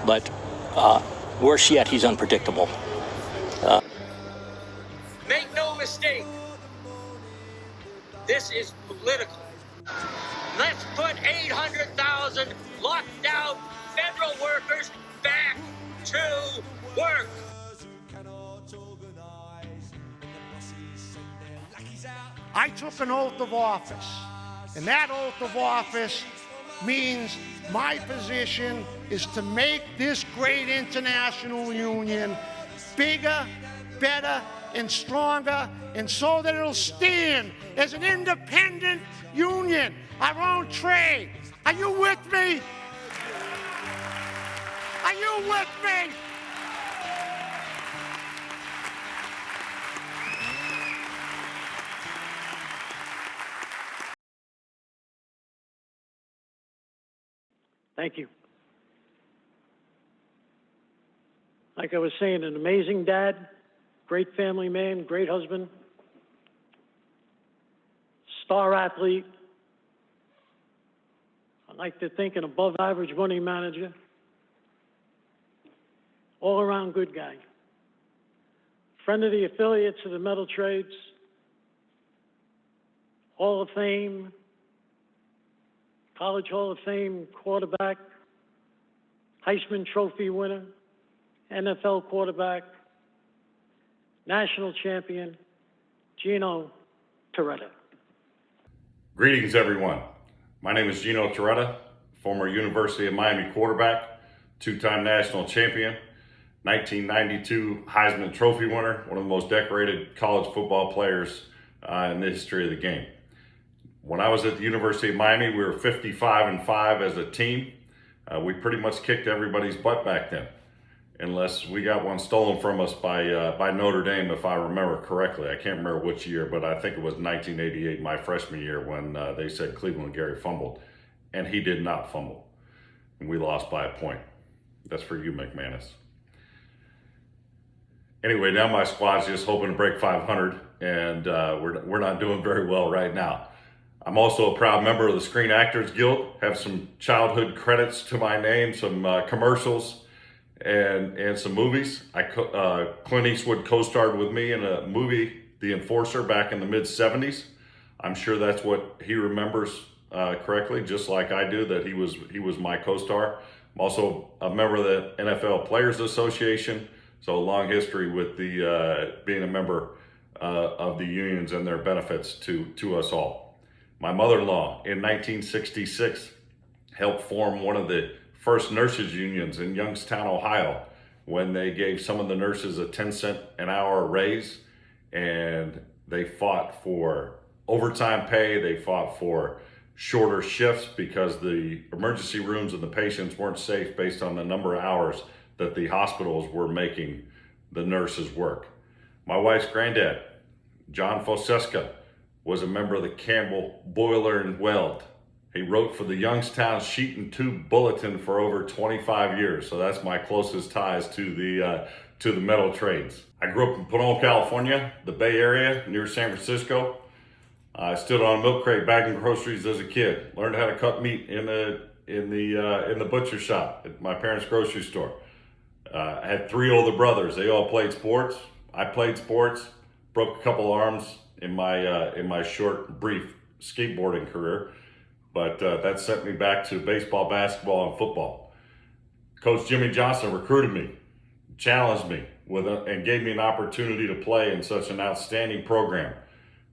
but worse yet, he's unpredictable. mistake. This is political. Let's put 800,000 locked down federal workers back to work. I took an oath of office, and that oath of office means my position is to make this great international union bigger, better, and stronger, and so that it'll stand as an independent union, our own trade. Are you with me? Are you with me? Thank you. Like I was saying, an amazing dad, great family man, great husband, star athlete. I like to think an above average money manager, all around good guy. Friend of the affiliates of the metal trades, Hall of Fame, College Hall of Fame quarterback, Heisman Trophy winner, NFL quarterback, national champion, Gino Torretta. Greetings, everyone. My name is Gino Torretta, former University of Miami quarterback, two-time national champion, 1992 Heisman Trophy winner, one of the most decorated college football players in the history of the game. When I was at the University of Miami, we were 55-5 as a team. We pretty much kicked everybody's butt back then, unless we got one stolen from us by Notre Dame, if I remember correctly. I can't remember which year, but I think it was 1988, my freshman year, when they said Cleveland Gary fumbled, and he did not fumble. And we lost by a point. That's for you, McManus. Anyway, now my squad's just hoping to break 500, and we're not doing very well right now. I'm also a proud member of the Screen Actors Guild, have some childhood credits to my name, some commercials, and some movies. Clint Eastwood co-starred with me in a movie, The Enforcer, back in the mid-70s. I'm sure that's what he remembers correctly, just like I do, that he was my co-star. I'm also a member of the NFL Players Association, so a long history with the being a member of the unions and their benefits to us all. My mother-in-law in 1966 helped form one of the first nurses unions in Youngstown, Ohio, when they gave some of the nurses a 10-cent an hour raise, and they fought for overtime pay. They fought for shorter shifts because the emergency rooms and the patients weren't safe based on the number of hours that the hospitals were making the nurses work. My wife's granddad, John Foseska, was a member of the Campbell Boiler and Weld. He wrote for the Youngstown Sheet and Tube Bulletin for over 25 years, so that's my closest ties to the metal trades. I grew up in Pinole, California, the Bay Area near San Francisco. I stood on a milk crate bagging groceries as a kid. Learned how to cut meat in the butcher shop at my parents' grocery store. I had 3 older brothers. They all played sports. I played sports. Broke a couple arms in my short, brief skateboarding career, but that sent me back to baseball, basketball, and football. Coach Jimmy Johnson recruited me, challenged me, and gave me an opportunity to play in such an outstanding program.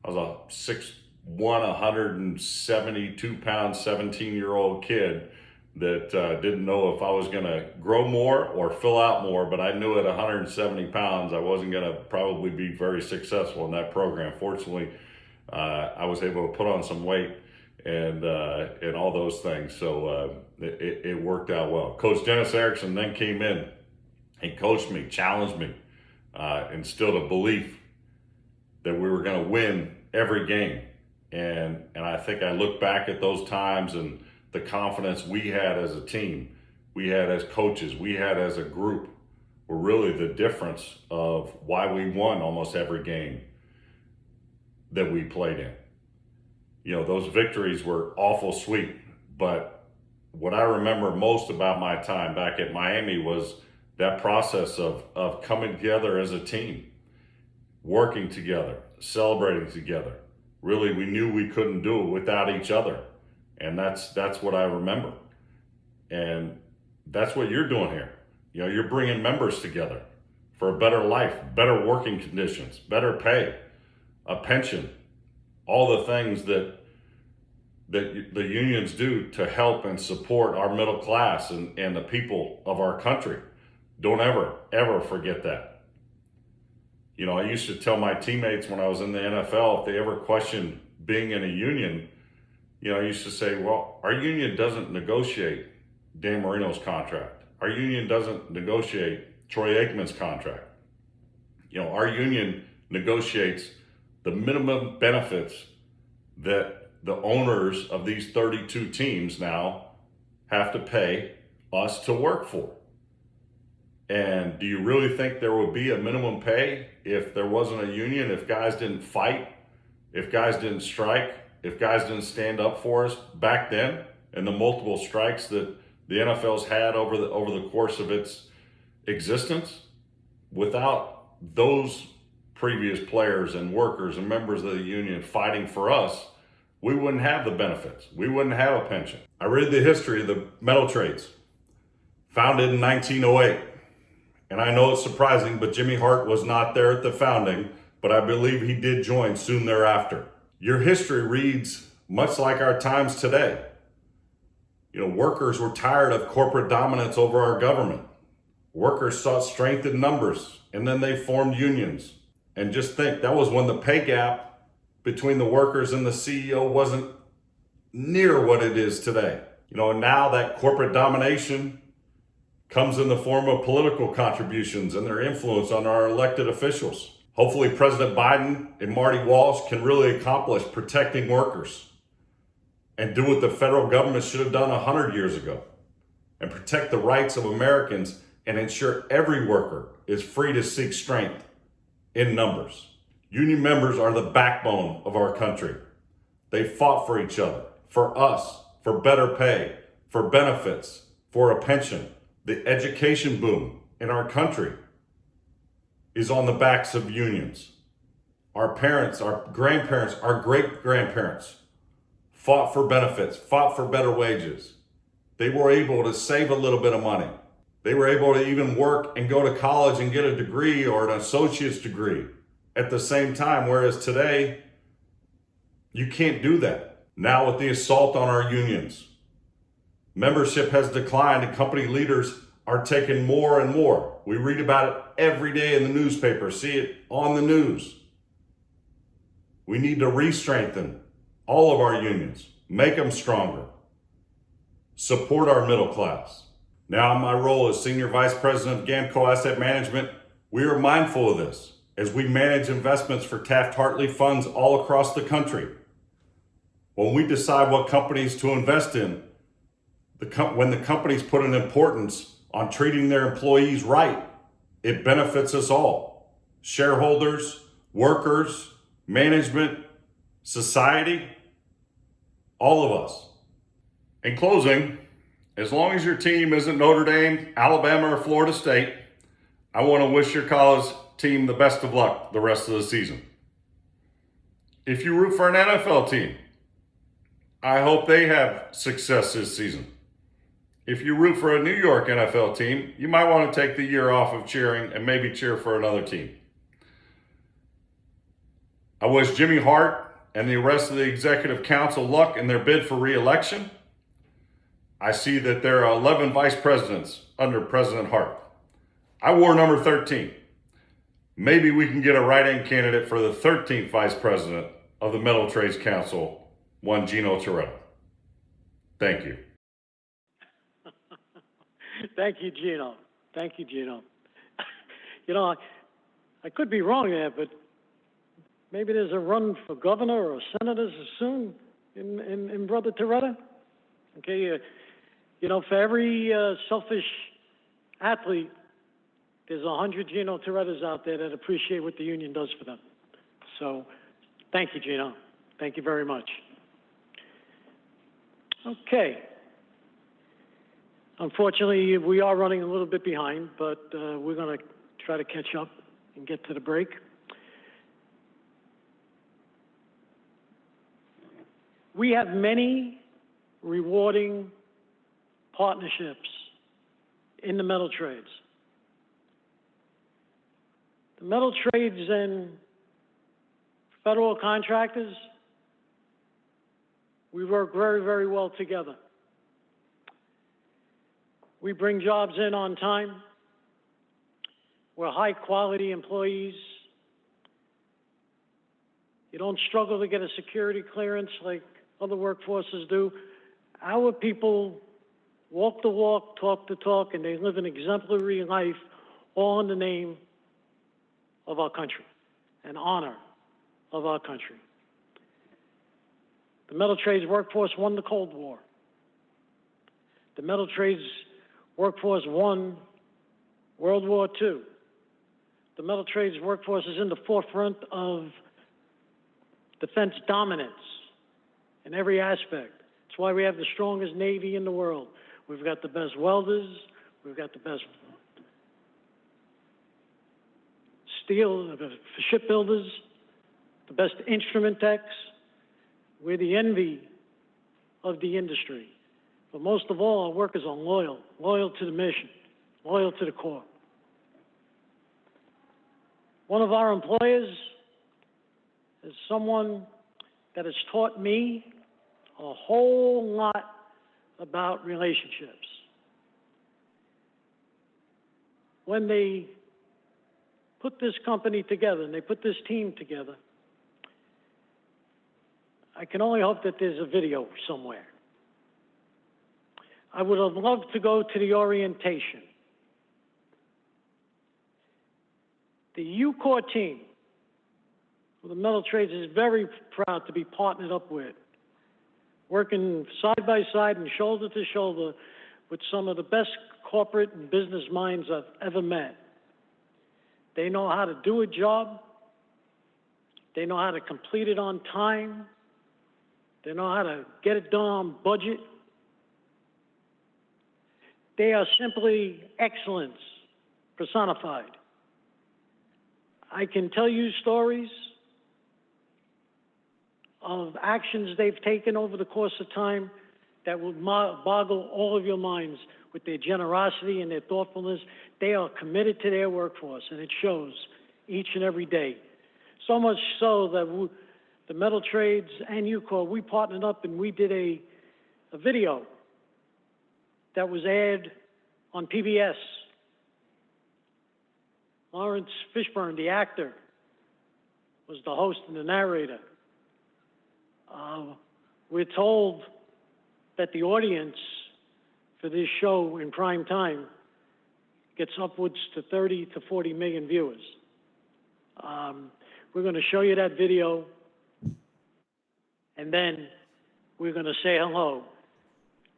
I was a 6'1", 172-pound, 17-year-old kid that didn't know if I was gonna grow more or fill out more, but I knew at 170 pounds, I wasn't gonna probably be very successful in that program. Fortunately, I was able to put on some weight and all those things, so it worked out well. Coach Dennis Erickson then came in and coached me, challenged me, instilled a belief that we were gonna win every game. And I think I look back at those times and the confidence we had as a team, we had as coaches, we had as a group, were really the difference of why we won almost every game that we played in. You know, those victories were awful sweet, but what I remember most about my time back at Miami was that process of coming together as a team, working together, celebrating together. Really, we knew we couldn't do it without each other. And that's what I remember. And that's what you're doing here. You know, you're bringing members together for a better life, better working conditions, better pay, a pension, all the things that the unions do to help and support our middle class and the people of our country. Don't ever forget that. You know, I used to tell my teammates when I was in the NFL, if they ever questioned being in a union, you know, I used to say, well, our union doesn't negotiate Dan Marino's contract. Our union doesn't negotiate Troy Aikman's contract. You know, our union negotiates the minimum benefits that the owners of these 32 teams now have to pay us to work for. And do you really think there would be a minimum pay if there wasn't a union, if guys didn't fight, if guys didn't strike, if guys didn't stand up for us back then, and the multiple strikes that the NFL's had over the course of its existence? Without those previous players and workers and members of the union fighting for us, we wouldn't have the benefits. We wouldn't have a pension. I read the history of the metal trades, founded in 1908. And I know it's surprising, but Jimmy Hart was not there at the founding, but I believe he did join soon thereafter. Your history reads much like our times today. You know, workers were tired of corporate dominance over our government. Workers sought strength in numbers, and then they formed unions. And just think, that was when the pay gap between the workers and the CEO wasn't near what it is today. You know, and now that corporate domination comes in the form of political contributions and their influence on our elected officials. Hopefully President Biden and Marty Walsh can really accomplish protecting workers and do what the federal government should have done 100 years ago and protect the rights of Americans and ensure every worker is free to seek strength in numbers. Union members are the backbone of our country. They fought for each other, for us, for better pay, for benefits, for a pension. The education boom in our country is on the backs of unions. Our parents, our grandparents, our great-grandparents fought for benefits, fought for better wages. They were able to save a little bit of money. They were able to even work and go to college and get a degree or an associate's degree at the same time, whereas today, you can't do that. Now with the assault on our unions, membership has declined and company leaders are taking more and more. We read about it every day in the newspaper, see it on the news. We need to re-strengthen all of our unions, make them stronger, support our middle class. Now in my role as Senior Vice President of Gamco Asset Management, we are mindful of this as we manage investments for Taft-Hartley funds all across the country. When we decide what companies to invest in, when the companies put an importance on treating their employees right, it benefits us all. Shareholders, workers, management, society, all of us. In closing, as long as your team isn't Notre Dame, Alabama, or Florida State, I want to wish your college team the best of luck the rest of the season. If you root for an NFL team, I hope they have success this season. If you root for a New York NFL team, you might want to take the year off of cheering and maybe cheer for another team. I wish Jimmy Hart and the rest of the Executive Council luck in their bid for re-election. I see that there are 11 vice presidents under President Hart. I wore number 13. Maybe we can get a write-in candidate for the 13th vice president of the Metal Trades Council, one Gino Toretta. Thank you. Thank you, Gino. Thank you, Gino. You know, I could be wrong there, but maybe there's a run for governor or senator soon in Brother Toretta. Okay, you know, for every selfish athlete, there's 100 Gino Torettas out there that appreciate what the union does for them. So, thank you, Gino. Thank you very much. Okay. Unfortunately, we are running a little bit behind, but we're going to try to catch up and get to the break. We have many rewarding partnerships in the metal trades. The metal trades and federal contractors, we work very, very well together. We bring jobs in on time. We're high-quality employees. You don't struggle to get a security clearance like other workforces do. Our people walk the walk, talk the talk, and they live an exemplary life, all in the name of our country and honor of our country. The metal trades workforce won the Cold War. The metal trades workforce won World War II. The metal trades workforce is in the forefront of defense dominance in every aspect. That's why we have the strongest Navy in the world. We've got the best welders, we've got the best steel, the shipbuilders, the best instrument techs. We're the envy of the industry. But most of all, our workers are loyal, loyal to the mission, loyal to the core. One of our employers is someone that has taught me a whole lot about relationships. When they put this company together and they put this team together, I can only hope that there's a video somewhere. I would have loved to go to the orientation. The UCOR team, who the metal trades is very proud to be partnered up with, working side by side and shoulder to shoulder with some of the best corporate and business minds I've ever met. They know how to do a job. They know how to complete it on time. They know how to get it done on budget. They are simply excellence personified. I can tell you stories of actions they've taken over the course of time that would boggle all of your minds with their generosity and their thoughtfulness. They are committed to their workforce, and it shows each and every day. So much so that the metal trades and UCOR, we partnered up and we did a video that was aired on PBS. Lawrence Fishburne, the actor, was the host and the narrator. We're told that the audience for this show in prime time gets upwards to 30 to 40 million viewers. We're going to show you that video, and then we're going to say hello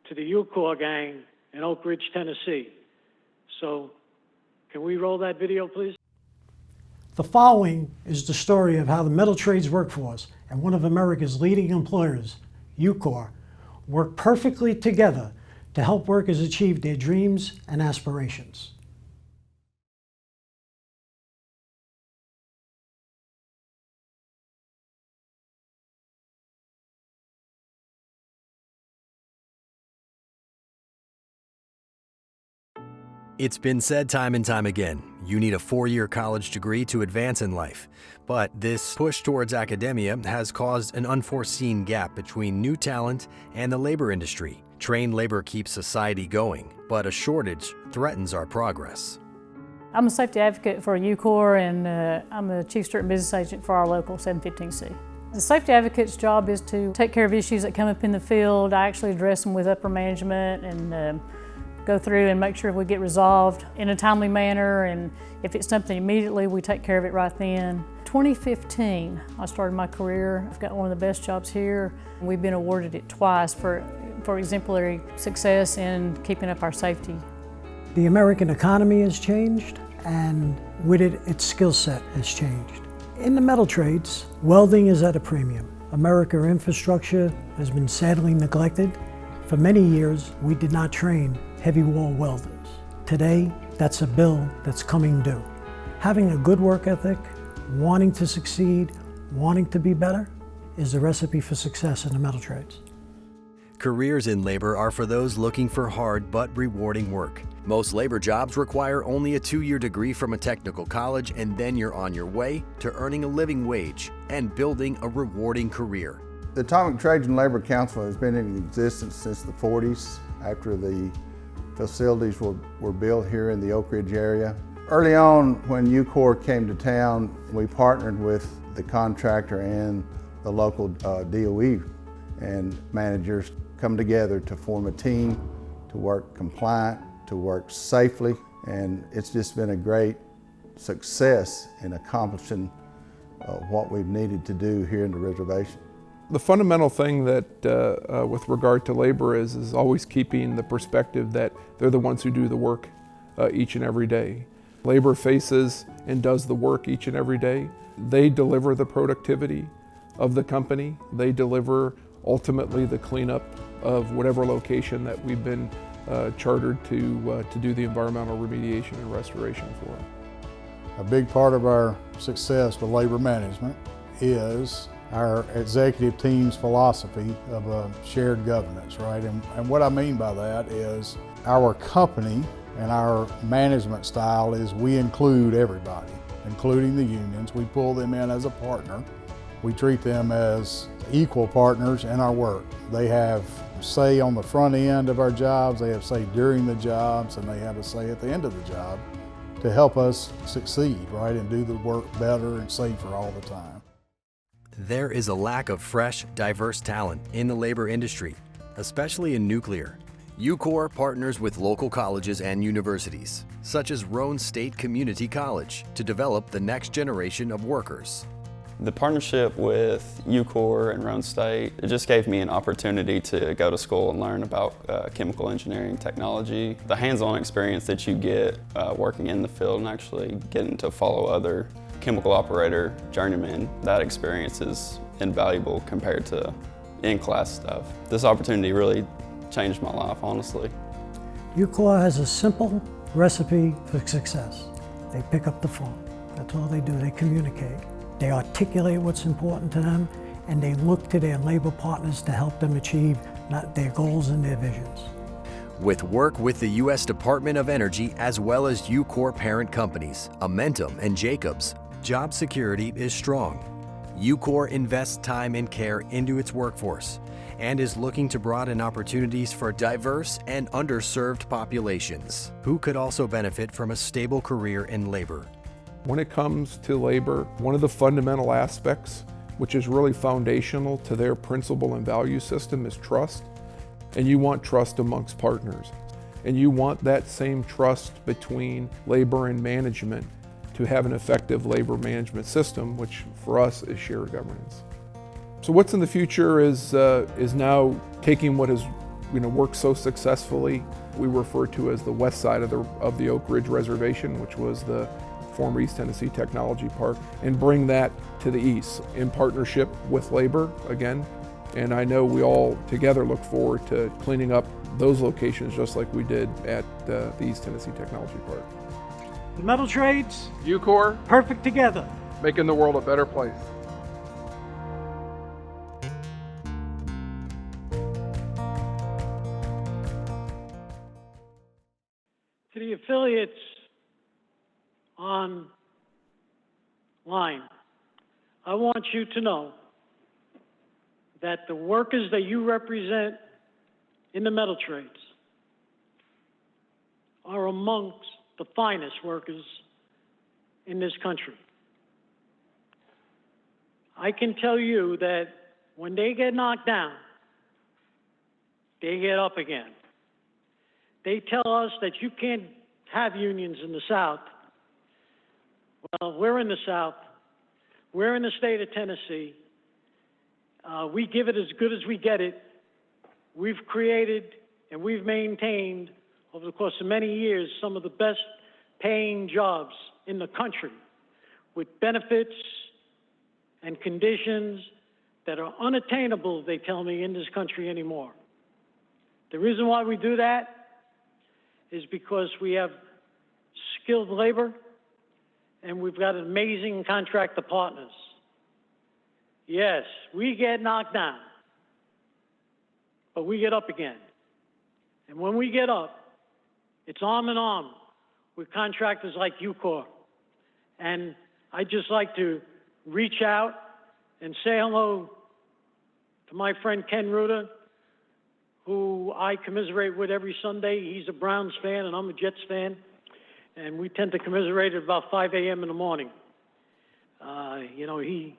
to the UCOR gang in Oak Ridge, Tennessee. So, can we roll that video, please? The following is the story of how the metal trades workforce and one of America's leading employers, UCOR, work perfectly together to help workers achieve their dreams and aspirations. It's been said time and time again, you need a 4-year college degree to advance in life. But this push towards academia has caused an unforeseen gap between new talent and the labor industry. Trained labor keeps society going, but a shortage threatens our progress. I'm a safety advocate for UCOR, and I'm a Chief Certain Business Agent for our local 715C. The safety advocate's job is to take care of issues that come up in the field. I actually address them with upper management and go through and make sure we get resolved in a timely manner, and if it's something immediately, we take care of it right then. 2015, I started my career. I've got one of the best jobs here. We've been awarded it twice for exemplary success in keeping up our safety. The American economy has changed, and with it, its skill set has changed. In the metal trades, welding is at a premium. American infrastructure has been sadly neglected. For many years, we did not train heavy wall welders. Today, that's a bill that's coming due. Having a good work ethic, wanting to succeed, wanting to be better, is the recipe for success in the metal trades. Careers in labor are for those looking for hard but rewarding work. Most labor jobs require only a 2-year degree from a technical college, and then you're on your way to earning a living wage and building a rewarding career. The Atomic Trades and Labor Council has been in existence since the 40s, after the facilities were built here in the Oak Ridge area. Early on, when UCOR came to town, we partnered with the contractor and the local DOE, and managers come together to form a team, to work compliant, to work safely, and it's just been a great success in accomplishing what we've needed to do here in the reservation. The fundamental thing that with regard to labor is always keeping the perspective that they're the ones who do the work each and every day. Labor faces and does the work each and every day. They deliver the productivity of the company. They deliver ultimately the cleanup of whatever location that we've been chartered to do the environmental remediation and restoration for. A big part of our success with labor management is our executive team's philosophy of shared governance, right? And what I mean by that is our company and our management style is we include everybody, including the unions. We pull them in as a partner. We treat them as equal partners in our work. They have say on the front end of our jobs, they have say during the jobs, and they have a say at the end of the job to help us succeed, right, and do the work better and safer all the time. There is a lack of fresh, diverse talent in the labor industry, especially in nuclear. UCOR partners with local colleges and universities, such as Roane State Community College, to develop the next generation of workers. The partnership with UCOR and Roane State, it just gave me an opportunity to go to school and learn about chemical engineering technology. The hands-on experience that you get working in the field and actually getting to follow other chemical operator journeymen, that experience is invaluable compared to in-class stuff. This opportunity really changed my life, honestly. UCOR has a simple recipe for success. They pick up the phone. That's all they do. They communicate. They articulate what's important to them, and they look to their labor partners to help them achieve their goals and their visions. With work with the U.S. Department of Energy as well as UCOR parent companies, Amentum and Jacobs, job security is strong. UCOR invests time and care into its workforce and is looking to broaden opportunities for diverse and underserved populations who could also benefit from a stable career in labor. When it comes to labor, one of the fundamental aspects, which is really foundational to their principle and value system, is trust. And you want trust amongst partners. And you want that same trust between labor and management to have an effective labor management system, which for us is shared governance. So what's in the future is now taking what has worked so successfully, we refer to as the west side of the Oak Ridge Reservation, which was the former East Tennessee Technology Park, and bring that to the east in partnership with labor again. And I know we all together look forward to cleaning up those locations just like we did at the East Tennessee Technology Park. The metal trades, UCOR, perfect together. making the world a better place. To the affiliates online, I want you to know that the workers that you represent in the metal trades are amongst the finest workers in this country. I can tell you that when they get knocked down, they get up again. They tell us that you can't have unions in the South. Well, we're in the South. We're in the state of Tennessee. We give it as good as we get it. We've created and we've maintained over the course of many years some of the best paying jobs in the country with benefits and conditions that are unattainable, they tell me, in this country anymore. The reason why we do that is because we have skilled labor and we've got amazing contractor partners. Yes, we get knocked down, but we get up again. And when we get up, it's arm in arm with contractors like UCOR. And I'd just like to reach out and say hello to my friend Ken Rutter, who I commiserate with every Sunday. He's a Browns fan and I'm a Jets fan. And we tend to commiserate at about 5 a.m. in the morning. You know, he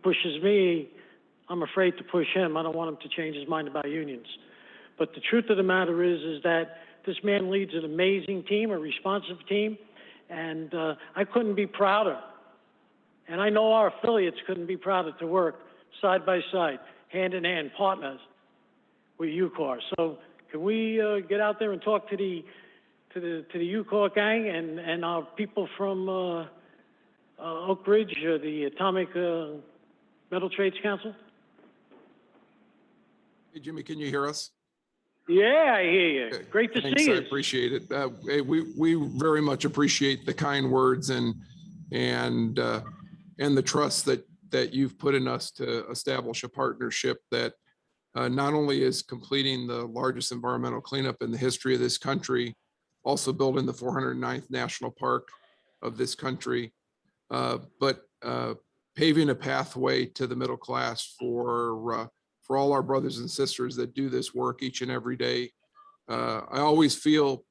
pushes me. I'm afraid to push him. I don't want him to change his mind about unions. But the truth of the matter is that this man leads an amazing team, a responsive team, and I couldn't be prouder. And I know our affiliates couldn't be prouder to work side by side, hand in hand, partners with UCOR. So can we get out there and talk to the UCOR gang and our people from Oak Ridge, the Atomic Metal Trades Council? Hey, Jimmy, can you hear us? Yeah, I hear you. Great to Thanks, see you. I appreciate it. Hey, we very much appreciate the kind words and the trust that you've put in us to establish a partnership that not only is completing the largest environmental cleanup in the history of this country, also building the 409th National Park of this country, but paving a pathway to the middle class for all our brothers and sisters that do this work each and every day. I always feel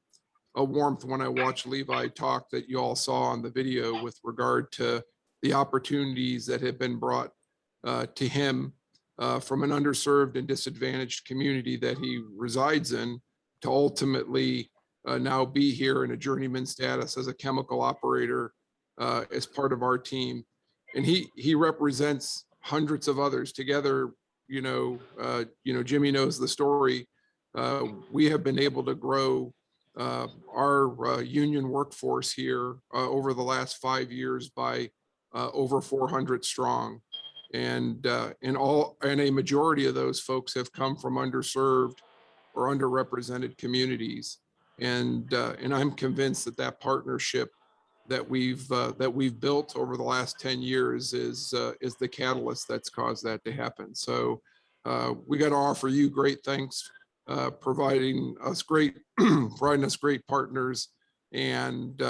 a warmth when I watch Levi talk that you all saw on the video with regard to the opportunities that have been brought to him from an underserved and disadvantaged community that he resides in to ultimately now be here in a journeyman status as a chemical operator as part of our team. And he represents hundreds of others together. Jimmy knows the story. We have been able to grow our union workforce here over the last 5 years by over 400 strong, and a majority of those folks have come from underserved or underrepresented communities, and I'm convinced that partnership that we've built over the last 10 years is the catalyst that's caused that to happen. So we got to offer you great thanks, providing us great partners and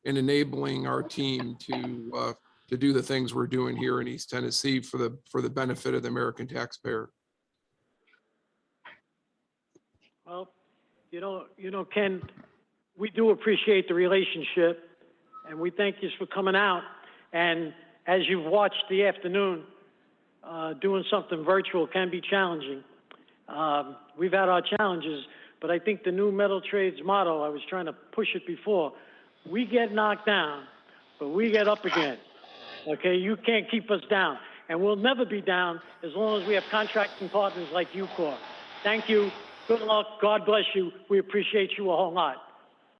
enabling our team to do the things we're doing here in East Tennessee for the benefit of the American taxpayer. Well, you know, Ken, we do appreciate the relationship. And we thank you for coming out. And as you've watched the afternoon, doing something virtual can be challenging. We've had our challenges, but I think the new metal trades motto, I was trying to push it before, we get knocked down, but we get up again. Okay, you can't keep us down. And we'll never be down as long as we have contracting partners like UCOR. Thank you. Good luck. God bless you. We appreciate you a whole lot.